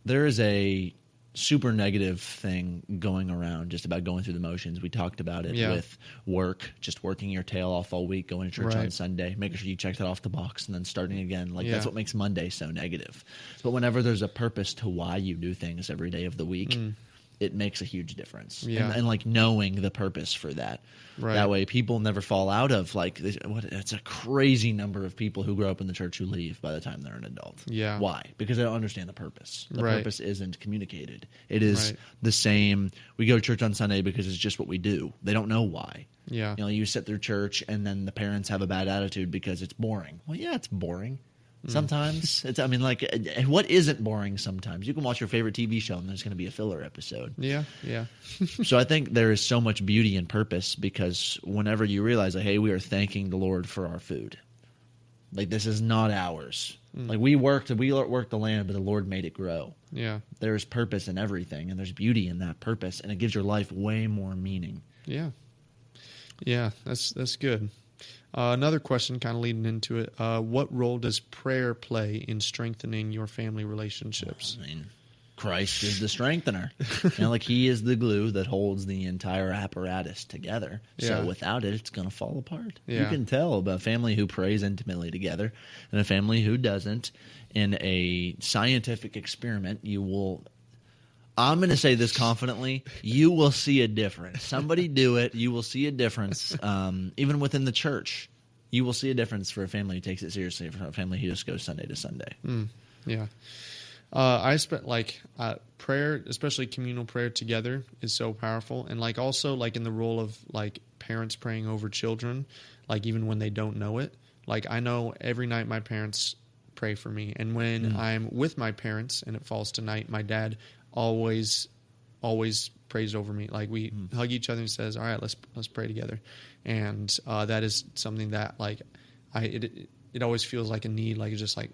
There is a super negative thing going around just about going through the motions. We talked about it with work, just working your tail off all week, going to church on Sunday, making sure you check that off the box, and then starting again. Like that's what makes Monday so negative. But whenever there's a purpose to why you do things every day of the week, it makes a huge difference. Yeah. And like knowing the purpose for that. Right. That way people never fall out of like, it's a crazy number of people who grow up in the church who leave by the time they're an adult. Yeah. Why? Because they don't understand the purpose. The right. purpose isn't communicated. It is the same. We go to church on Sunday because it's just what we do. They don't know why. Yeah. You sit through church and then the parents have a bad attitude because it's boring. Well, yeah, it's boring. Sometimes what isn't boring sometimes? You can watch your favorite TV show and there's going to be a filler episode. Yeah. So I think there is so much beauty and purpose, because whenever you realize that, hey, we are thanking the Lord for our food. Like, this is not ours. Like, we worked the land, but the Lord made it grow. Yeah. There is purpose in everything, and there's beauty in that purpose, and it gives your life way more meaning. Yeah. Yeah, that's good. Another question kind of leading into it. What role does prayer play in strengthening your family relationships? I mean, Christ is the strengthener. Like he is the glue that holds the entire apparatus together. So without it, it's going to fall apart. Yeah. You can tell about a family who prays intimately together and a family who doesn't. In a scientific experiment, I'm going to say this confidently, you will see a difference. Somebody do it. You will see a difference. Even within the church, you will see a difference for a family who takes it seriously, for a family who just goes Sunday to Sunday. Yeah. I spent prayer, especially communal prayer together, is so powerful. And like also like in the role of like parents praying over children, like even when they don't know it. Like I know every night my parents pray for me. And when I'm with my parents and it falls to night, my dad always prays over me. Like we hug each other and says, all right, let's pray together. And that is something that like it always feels like a need. Like it's just like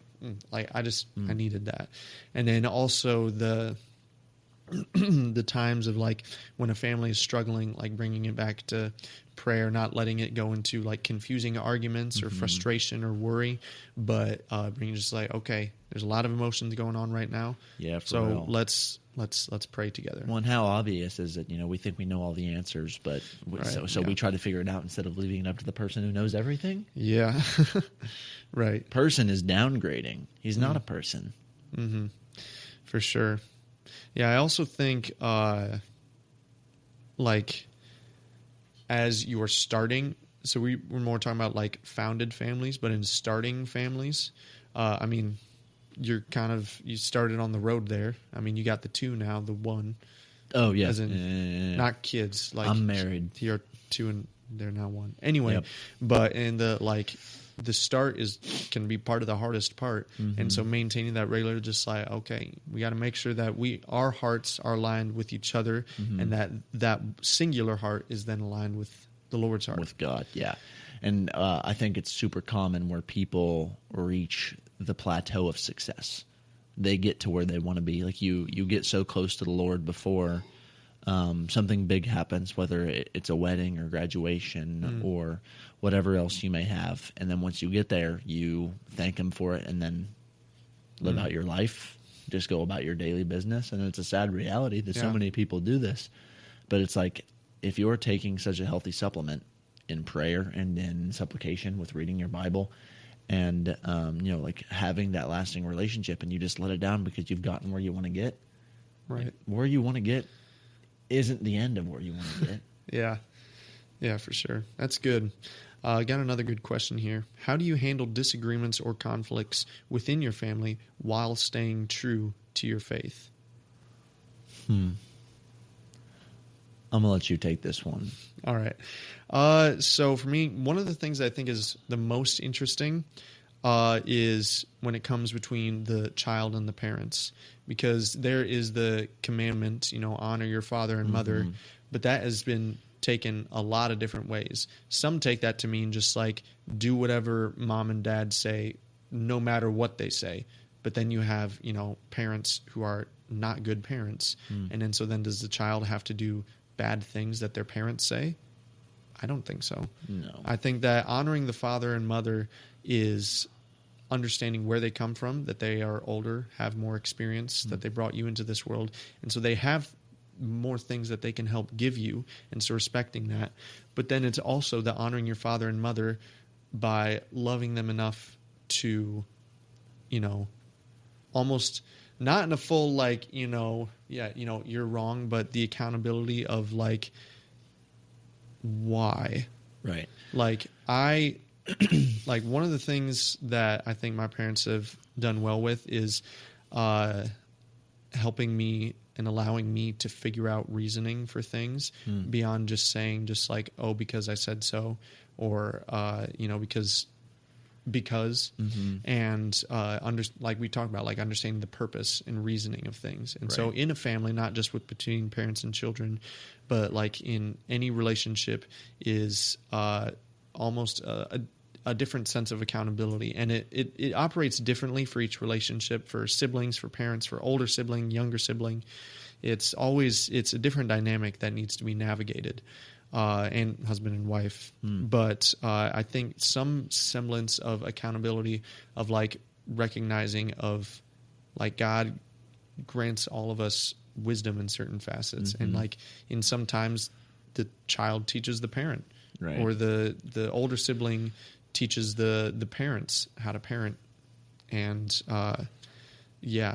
I needed that. And then also the times of like when a family is struggling, like bringing it back to prayer, not letting it go into like confusing arguments or frustration or worry, but bringing just like, okay, there's a lot of emotions going on right now. Yeah. So real. let's pray together. Well, and how obvious is it? We think we know all the answers, but we try to figure it out instead of leaving it up to the person who knows everything. Yeah. Right. Person is downgrading. He's not a person. Mm-hmm. For sure. Yeah, I also think, like, as you are starting, so we're more talking about, like, founded families, but in starting families, I mean, you started on the road there. I mean, you got the two now, the one. Oh, yeah. As in, not kids. Like, I'm married. You're two and they're now one. Anyway, but in the, like, the start can be part of the hardest part. Mm-hmm. And so maintaining that regular, just like, okay, we got to make sure that our hearts are aligned with each other, Mm-hmm. and that singular heart is then aligned with the Lord's heart. With God, yeah. And I think it's super common where people reach the plateau of success. They get to where they want to be. Like you get so close to the Lord before something big happens, whether it's a wedding or graduation or whatever else you may have. And then once you get there, you thank Him for it and then live out your life, just go about your daily business. And it's a sad reality that so many people do this. But it's like, if you're taking such a healthy supplement in prayer and in supplication with reading your Bible and, like having that lasting relationship, and you just let it down because you've gotten where you want to get, right? Where you want to get isn't the end of where you want to get. Yeah, for sure. That's good. I got another good question here. How do you handle disagreements or conflicts within your family while staying true to your faith? I'm going to let you take this one. All right. So for me, one of the things I think is the most interesting is when it comes between the child and the parents, because there is the commandment, honor your father and mother, but that has been taken a lot of different ways. Some take that to mean just like do whatever mom and dad say, no matter what they say. But then you have, parents who are not good parents. And then so then does the child have to do bad things that their parents say? I don't think so. No. I think that honoring the father and mother is understanding where they come from, that they are older, have more experience, that they brought you into this world. And so they have more things that they can help give you, and so respecting that. But then it's also the honoring your father and mother by loving them enough to, almost not in a full like, you're wrong, but the accountability of like, why? Right. Like like one of the things that I think my parents have done well with is helping me and allowing me to figure out reasoning for things beyond just saying just like, oh, because I said so, or because and like we talked about, like understanding the purpose and reasoning of things. And so in a family, not just between parents and children, but like in any relationship is almost a different sense of accountability, and it operates differently for each relationship, for siblings, for parents, for older sibling, younger sibling. It's a different dynamic that needs to be navigated, and husband and wife. But I think some semblance of accountability, of like recognizing of like God grants all of us wisdom in certain facets, and like in sometimes the child teaches the parent, or the older sibling teaches the parents how to parent. And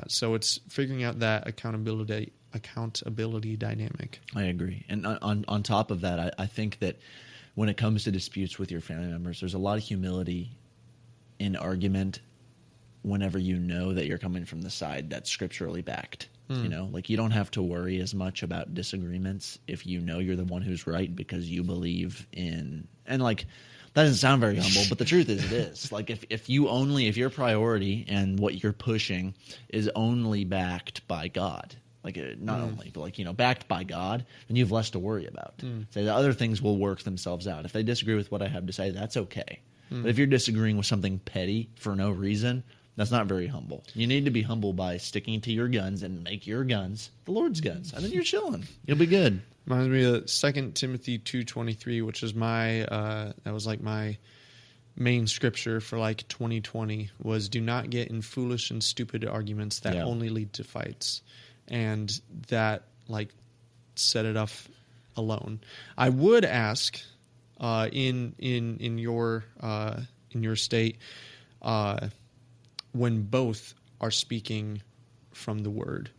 so it's figuring out that accountability dynamic. I agree. And on top of that, I think that when it comes to disputes with your family members, there's a lot of humility in argument whenever you know that you're coming from the side that's scripturally backed. Like you don't have to worry as much about disagreements if you know you're the one who's right, because you believe in, and like that doesn't sound very humble, but the truth is it is. Like if your priority and what you're pushing is only backed by God, like not only, but like, backed by God, then you have less to worry about. So the other things will work themselves out. If they disagree with what I have to say, that's okay. But if you're disagreeing with something petty for no reason, that's not very humble. You need to be humble by sticking to your guns and make your guns the Lord's guns, and then you're chilling. You'll be good. Reminds me of 2 Timothy 2:23, which is that was like my main scripture for like 2020, was do not get in foolish and stupid arguments that only lead to fights. And that like set it off alone. I would ask in your state, when both are speaking from the word,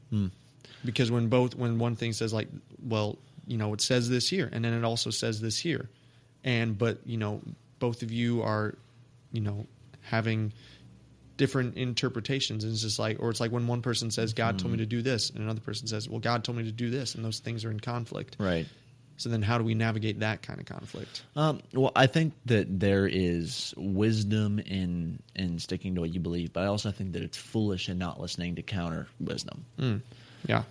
because when one thing says like, well, it says this here, and then it also says this here, but both of you are having different interpretations, and it's just like, or it's like when one person says God told me to do this, and another person says, well, God told me to do this, and those things are in conflict. Right. So then how do we navigate that kind of conflict? Well, I think that there is wisdom in sticking to what you believe, but I also think that it's foolish in not listening to counter wisdom. Yeah.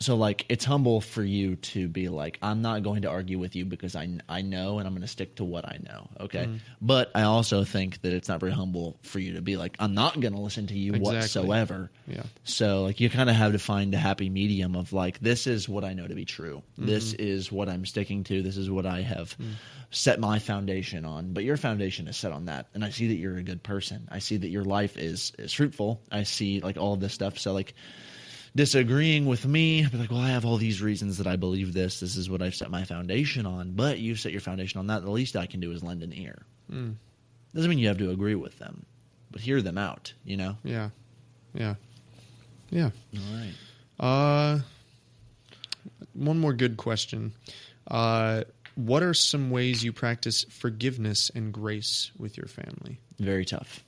So, like, it's humble for you to be like, I'm not going to argue with you because I know, and I'm going to stick to what I know, okay? But I also think that it's not very humble for you to be like, I'm not going to listen to you whatsoever. Yeah. So, like, you kind of have to find a happy medium of, like, this is what I know to be true. This is what I'm sticking to. This is what I have set my foundation on. But your foundation is set on that. And I see that you're a good person. I see that your life is fruitful. I see, like, all of this stuff. So, like, disagreeing with me, I'd be like, well, I have all these reasons that I believe this. This is what I've set my foundation on. But you set your foundation on that. The least I can do is lend an ear. Doesn't mean you have to agree with them, but hear them out, you know? Yeah. Yeah. All right. One more good question. What are some ways you practice forgiveness and grace with your family? Very tough.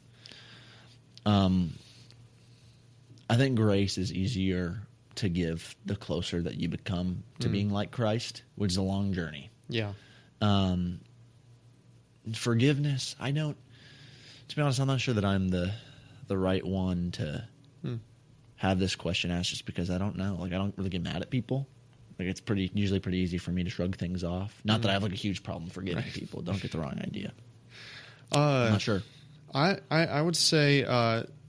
I think grace is easier to give the closer that you become to being like Christ, which is a long journey. Yeah. Forgiveness, to be honest, I'm not sure that I'm the right one to have this question asked, just because I don't know. Like, I don't really get mad at people. Like, it's usually pretty easy for me to shrug things off. Not that I have like a huge problem forgiving people. Don't get the wrong idea. I'm not sure. I would say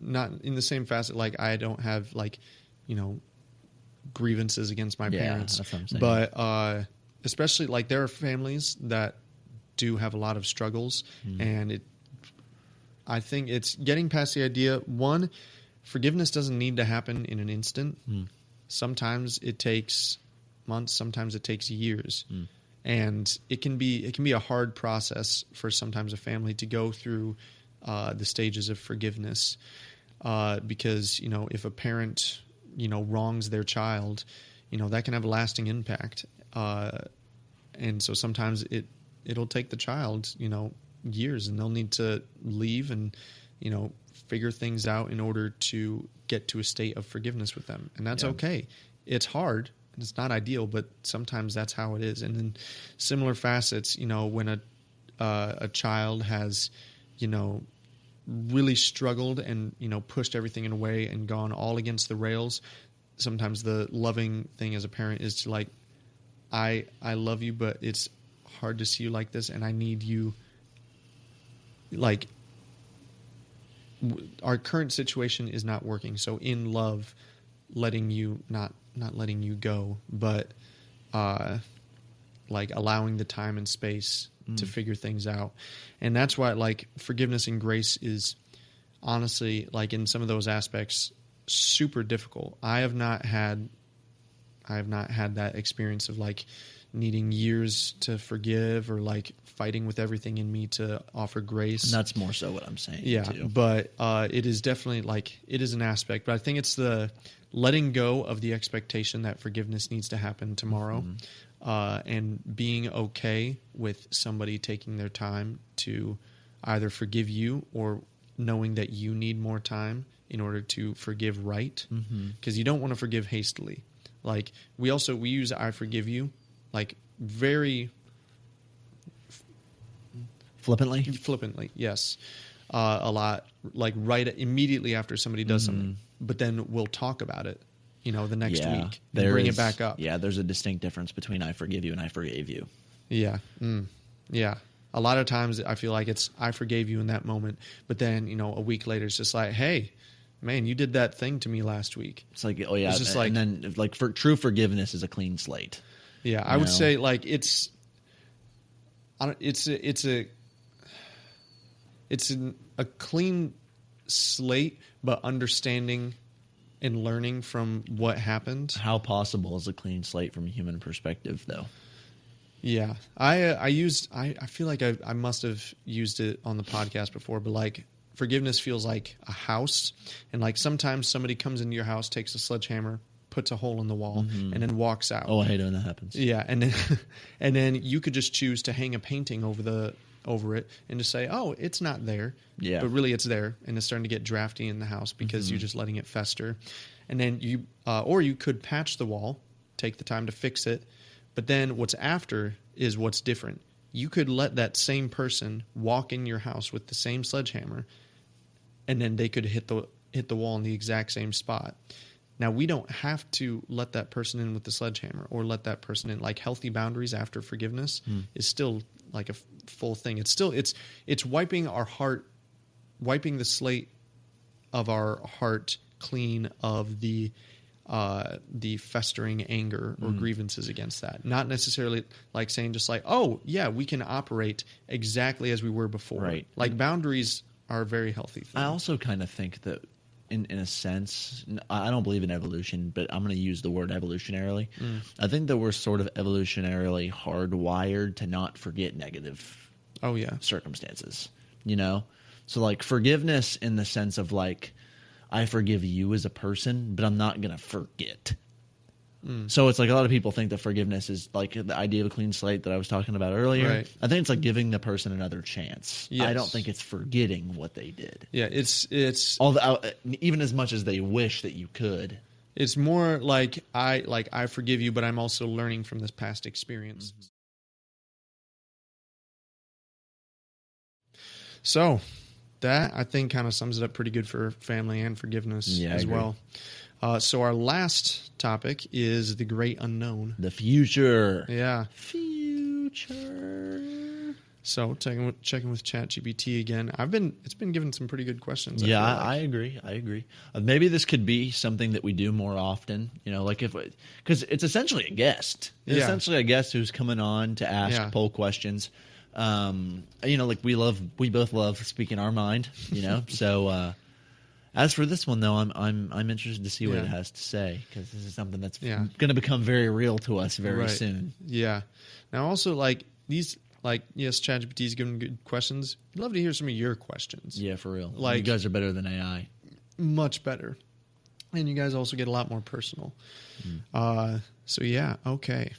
not in the same facet. Like, I don't have, like, grievances against my parents. That's what I'm saying. But especially, like, there are families that do have a lot of struggles, and I think it's getting past the idea. One, forgiveness doesn't need to happen in an instant. Sometimes it takes months. Sometimes it takes years. And it can be a hard process for sometimes a family to go through the stages of forgiveness, because if a parent wrongs their child, that can have a lasting impact, and so sometimes it'll take the child years, and they'll need to leave and figure things out in order to get to a state of forgiveness with them, and that's okay. It's hard and it's not ideal, but sometimes that's how it is. And then similar facets, when a child has really struggled and pushed everything in a way and gone all against the rails, sometimes the loving thing as a parent is to, like, I love you, but it's hard to see you like this, and I need you, like, our current situation is not working, so in love, letting you not letting you go, but like allowing the time and space to figure things out. And that's why, like, forgiveness and grace is honestly, like, in some of those aspects, super difficult. I have not had that experience of, like, needing years to forgive, or, like, fighting with everything in me to offer grace. And that's more so what I'm saying. Yeah, too. But it is definitely, like, it is an aspect. But I think it's the letting go of the expectation that forgiveness needs to happen tomorrow. And being okay with somebody taking their time to either forgive you, or knowing that you need more time in order to forgive right. Because you don't want to forgive hastily. Like, we use I forgive you, like, very flippantly, yes. A lot, like, right immediately after somebody does something. But then we'll talk about it, the next week, and bring it back up. Yeah, there's a distinct difference between I forgive you and I forgave you. Yeah. Yeah. A lot of times I feel like it's I forgave you in that moment, but then, a week later it's just like, hey, man, you did that thing to me last week. It's like, oh yeah. It's just and then, like, for true forgiveness is a clean slate. Yeah, I would say, like, it's a clean slate, but understanding and learning from what happened. How possible is a clean slate from a human perspective, though? Yeah, I feel like I must have used it on the podcast before, but, like, forgiveness feels like a house, and, like, sometimes somebody comes into your house, takes a sledgehammer, puts a hole in the wall, and then walks out. Oh, I hate it when that happens. Yeah, and then you could just choose to hang a painting over it and just say, oh, it's not there. Yeah. But really it's there, and it's starting to get drafty in the house because you're just letting it fester. And then you could patch the wall, take the time to fix it, But then what's after is what's different. You could let that same person walk in your house with the same sledgehammer, and then they could hit the wall in the exact same spot. Now, we don't have to let that person in with the sledgehammer or let that person in. Like, healthy boundaries after forgiveness is still like a full thing. It's still it's wiping our heart, wiping the slate of our heart clean of the festering anger or grievances against that. Not necessarily like saying just like, oh yeah, we can operate exactly as we were before. Right. Like, boundaries are a very healthy thing. I also kind of think that in a sense, I don't believe in evolution, but I'm going to use the word evolutionarily. I think that we're sort of evolutionarily hardwired to not forget negative circumstances, you know? So like forgiveness in the sense of like, I forgive you as a person, but I'm not going to forget. So it's like a lot of people think that forgiveness is like the idea of a clean slate that I was talking about earlier. Right. I think it's like giving the person another chance. Yes. I don't think it's forgetting what they did. Yeah, it's Even as much as they wish that you could. It's more like I forgive you, but I'm also learning from this past experience. So that, I think, kind of sums it up pretty good for family and forgiveness as well. So our last topic is the great unknown. The future. Yeah. Future. So checking with ChatGPT again. It's been given some pretty good questions. I agree. Maybe this could be something that we do more often. You know, like because it's essentially a guest. It's essentially a guest who's coming on to ask poll questions. You know, like we both love speaking our mind. You know, so. As for this one, though, I'm interested to see what it has to say, because this is something that's going to become very real to us very soon. Yeah. Now, also, like these, like yes, ChatGPT is giving good questions. I'd love to hear some of your questions. Yeah, for real. Like, you guys are better than AI. Much better, and you guys also get a lot more personal. So yeah, okay.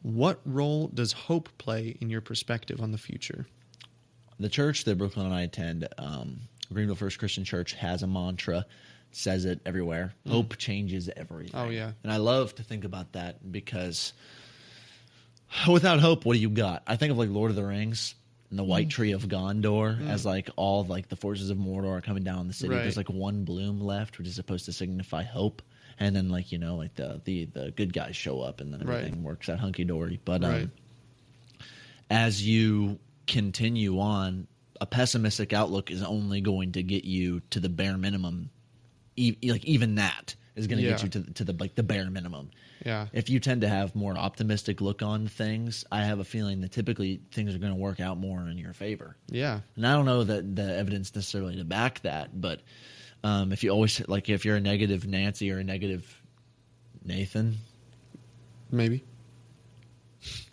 What role does hope play in your perspective on the future? The church that Brooklyn and I attend, Greenville First Christian Church, has a mantra, says it everywhere. Hope changes everything. Oh, yeah. And I love to think about that, because without hope, what do you got? I think of like Lord of the Rings and the White Tree of Gondor as like all like the forces of Mordor are coming down the city. There's like one bloom left, which is supposed to signify hope. And then like, you know, like the good guys show up and then everything works out hunky-dory. But as you continue on, a pessimistic outlook is only going to get you to the bare minimum. Like even that is going to get you to the like the bare minimum. Yeah. If you tend to have more optimistic look on things, I have a feeling that typically things are going to work out more in your favor. Yeah. And I don't know that the evidence necessarily to back that, but if you always like if you're a negative Nancy or a negative Nathan, maybe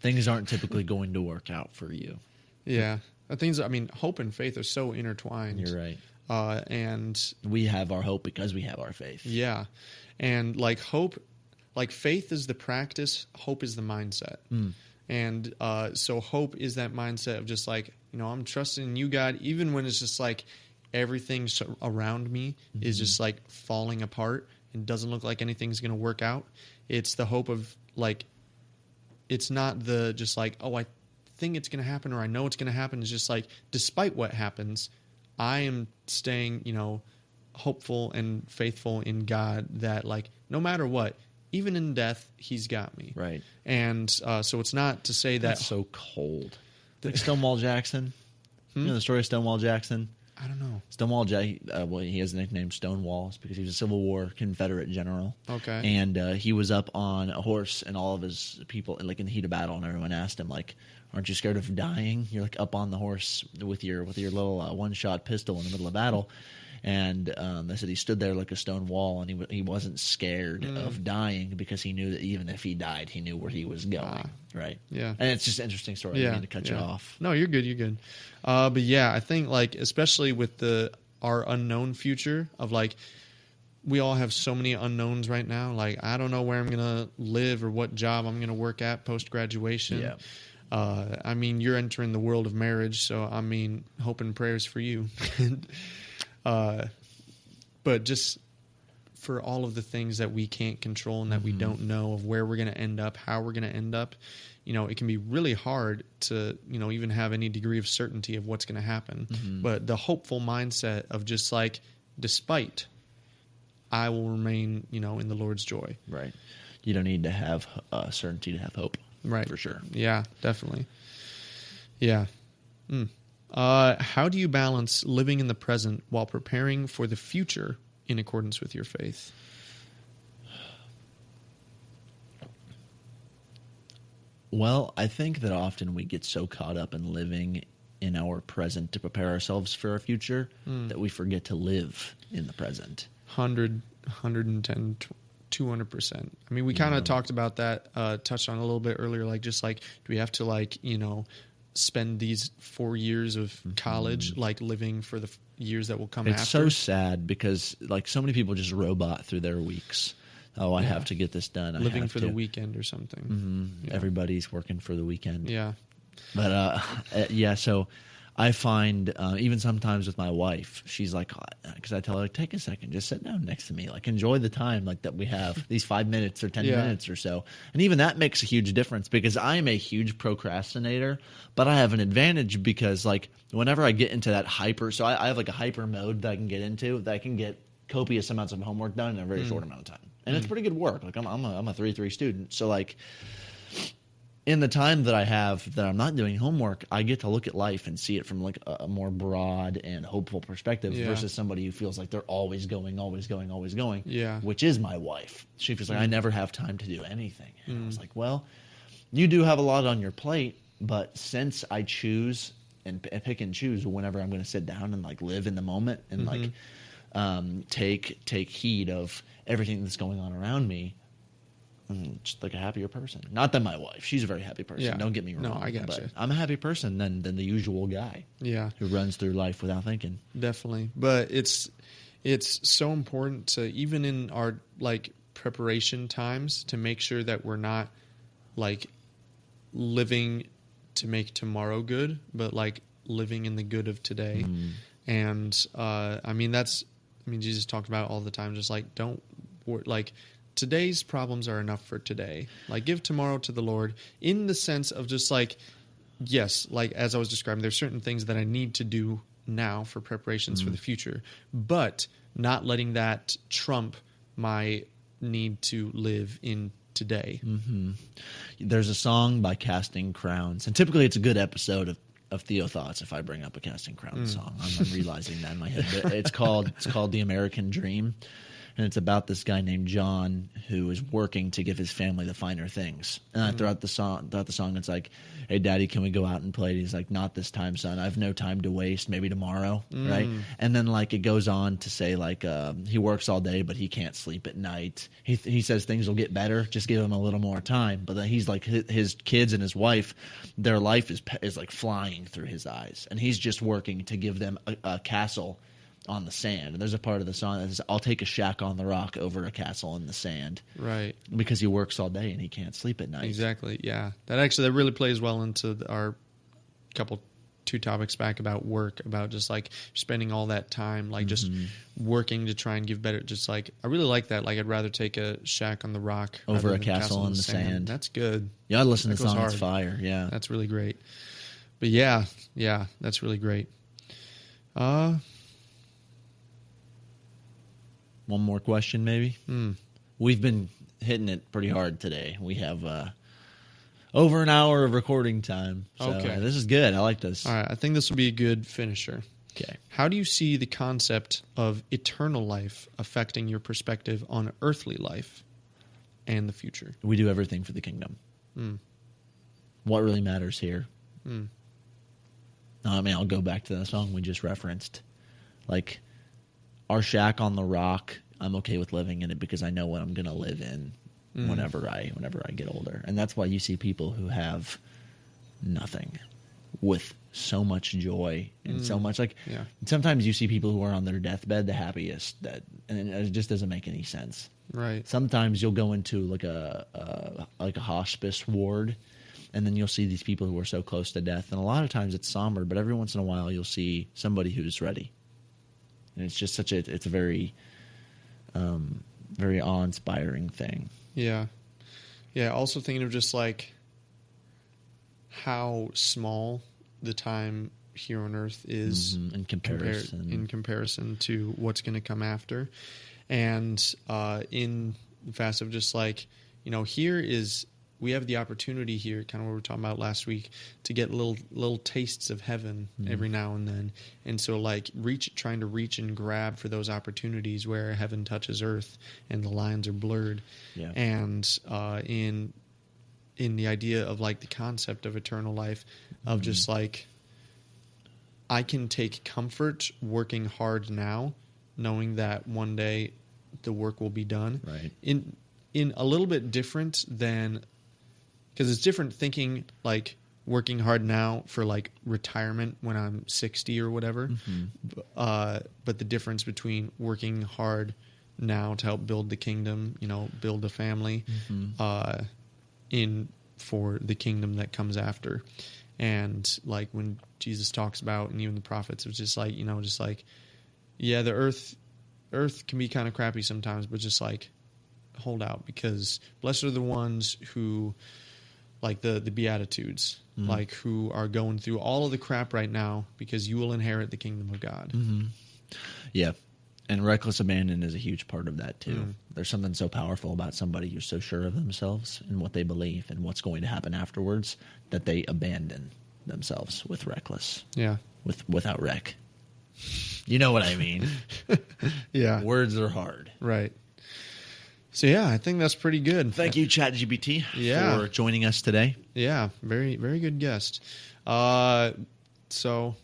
things aren't typically going to work out for you. Yeah. I mean, hope and faith are so intertwined. You're right. And we have our hope because we have our faith. Yeah. And like hope, like faith is the practice, hope is the mindset. And so hope is that mindset of just like, you know, I'm trusting in you, God, even when it's just like everything around me is just like falling apart and doesn't look like anything's going to work out. It's the hope of like, it's not the just like, oh, I think it's going to happen or I know it's going to happen. It's just like, despite what happens, I am staying, you know, hopeful and faithful in God that like no matter what, even in death, He's got me. Right. And so it's not to say that that's so cold. Like Stonewall Jackson. You know the story of Stonewall Jackson? I don't know. Stonewall Jackson. Well, he has the nickname Stonewall because he was a Civil War Confederate general. Okay. And he was up on a horse, and all of his people, like in the heat of battle, and everyone asked him, like, "Aren't you scared of dying? You're like up on the horse with your little one-shot pistol in the middle of battle." And they said he stood there like a stone wall, and he wasn't scared of dying because he knew that even if he died, he knew where he was going. Right? Yeah. And it's just an interesting story. I didn't mean to cut you off. No, you're good. You're good. But yeah, I think like especially with our unknown future of like we all have so many unknowns right now. Like I don't know where I'm gonna live or what job I'm gonna work at post graduation. Yeah. I mean, you're entering the world of marriage, so I mean, hope and prayers for you. But just for all of the things that we can't control and that we don't know of where we're going to end up, how we're going to end up, it can be really hard to, even have any degree of certainty of what's going to happen. But the hopeful mindset of just like, despite, I will remain, in the Lord's joy. Right. You don't need to have certainty to have hope. Right. For sure. Yeah, definitely. Yeah. How do you balance living in the present while preparing for the future in accordance with your faith? Well, I think that often we get so caught up in living in our present to prepare ourselves for our future that we forget to live in the present. 100, 110, 200%. I mean, we kind of talked about that, touched on a little bit earlier, like just like, do we have to like, spend these 4 years of college like living for the years that will come after? It's so sad because like so many people just robot through their weeks. Oh, I have to get this done. Living for the weekend or something. Yeah. Everybody's working for the weekend. Yeah. But so I find even sometimes with my wife, she's like, because I tell her, like, take a second, just sit down next to me, like enjoy the time like that we have, these 5 minutes or 10 minutes or so. And even that makes a huge difference because I'm a huge procrastinator, but I have an advantage because like whenever I get into that so I have like a hyper mode that I can get into that I can get copious amounts of homework done in a very short amount of time. And it's pretty good work. Like I'm a 3.3 student. So like in the time that I have that I'm not doing homework, I get to look at life and see it from like a more broad and hopeful perspective versus somebody who feels like they're always going, which is my wife. She feels like I never have time to do anything. And I was like, well, you do have a lot on your plate, but since I choose and pick and choose whenever I'm going to sit down and like live in the moment and like take heed of everything that's going on around me, I'm just like a happier person. Not than my wife. She's a very happy person. Yeah. Don't get me wrong. No, I got you. I'm a happy person than the usual guy. Yeah. Who runs through life without thinking. Definitely. But it's so important to, even in our like preparation times, to make sure that we're not like living to make tomorrow good, but like living in the good of today. And Jesus talked about it all the time, just like today's problems are enough for today. Like give tomorrow to the Lord, in the sense of just like, yes, like as I was describing, there's certain things that I need to do now for preparations for the future, but not letting that trump my need to live in today. There's a song by Casting Crowns, and typically it's a good episode of Theo Thoughts if I bring up a Casting Crowns song. I'm realizing that in my head. But it's called The American Dream. And it's about this guy named John who is working to give his family the finer things. And throughout the song, it's like, "Hey, Daddy, can we go out and play?" And he's like, "Not this time, son. I have no time to waste. Maybe tomorrow." Right? And then like it goes on to say like he works all day, but he can't sleep at night. He says things will get better. Just give him a little more time. But then he's like his kids and his wife, their life is like flying through his eyes, and he's just working to give them a castle on the sand. And there's a part of the song that says, "I'll take a shack on the rock over a castle in the sand." Right. Because he works all day and he can't sleep at night. Exactly. Yeah. That really plays well into our two topics back about work, about just like spending all that time, like just working to try and give better. Just like, I really like that. Like I'd rather take a shack on the rock over a castle in the sand. That's good. Yeah. I listen to the song. It's fire. Yeah. That's really great. But yeah, that's really great. One more question, maybe. We've been hitting it pretty hard today. We have over an hour of recording time. So this is good. I like this. All right. I think this will be a good finisher. Okay. How do you see the concept of eternal life affecting your perspective on earthly life and the future? We do everything for the kingdom. What really matters here? I mean, I'll go back to the song we just referenced. Like, our shack on the rock, I'm okay with living in it because I know what I'm going to live in whenever I get older. And that's why you see people who have nothing with so much joy and so much sometimes you see people who are on their deathbed the happiest, and it just doesn't make any sense. Right. Sometimes you'll go into like a hospice ward, and then you'll see these people who are so close to death, and a lot of times it's somber, but every once in a while you'll see somebody who's ready. And it's just it's a very very awe-inspiring thing. Yeah. Yeah, also thinking of just like how small the time here on earth is in comparison to what's going to come after. And in the fast of just like, here is, we have the opportunity here, kind of what we were talking about last week, to get little tastes of heaven every now and then. And so like trying to reach and grab for those opportunities where heaven touches earth and the lines are blurred. Yeah. And in the idea of like the concept of eternal life, of just like, I can take comfort working hard now, knowing that one day the work will be done. Right. In a little bit different than, because it's different thinking like working hard now for like retirement when I'm 60 or whatever. But the difference between working hard now to help build the kingdom, build a family, for the kingdom that comes after. And like when Jesus talks about, and even the prophets, it's just like, yeah, the earth can be kind of crappy sometimes, but just like hold out, because blessed are the ones who, like the Beatitudes, like who are going through all of the crap right now, because you will inherit the kingdom of God. Yeah. And reckless abandon is a huge part of that too. There's something so powerful about somebody who's so sure of themselves and what they believe and what's going to happen afterwards, that they abandon themselves with reckless. Yeah. Without wreck. You know what I mean? Yeah. Words are hard. Right. So yeah, I think that's pretty good. Thank you, ChatGPT, for joining us today. Yeah, very, very good guest. So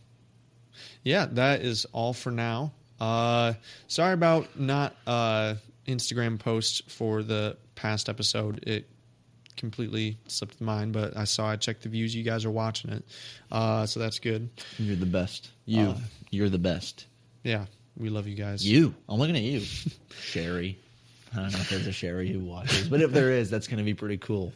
yeah, that is all for now. Sorry about not Instagram post for the past episode. It completely slipped mine, but I checked the views. You guys are watching it, so that's good. You're the best. You're the best. Yeah, we love you guys. I'm looking at you, Sherry. I don't know if there's a Sherry who watches, but if there is, that's going to be pretty cool.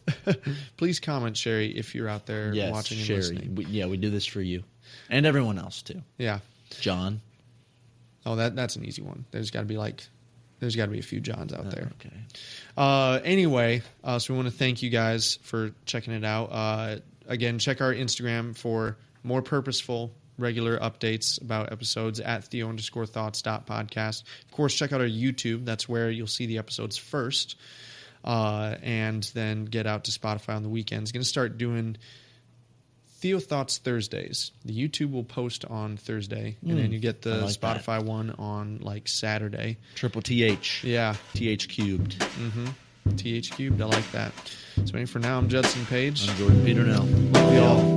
Please comment, Sherry, if you're out there watching and Sherry. listening. We do this for you and everyone else too. Yeah, John. Oh, that's an easy one. There's got to be a few Johns out there. Okay. Anyway, so we want to thank you guys for checking it out. Again, check our Instagram for more purposeful, regular updates about episodes at theo_thoughts.podcast. Of course, check out our YouTube. That's where you'll see the episodes first. And then get out to Spotify on the weekends. Going to start doing Theo Thoughts Thursdays. The YouTube will post on Thursday, and then you get the Spotify one on like Saturday. Triple TH. Yeah. TH cubed. TH cubed. I like that. So for now, I'm Judson Page. I'm Jordan Peternell. Love y'all.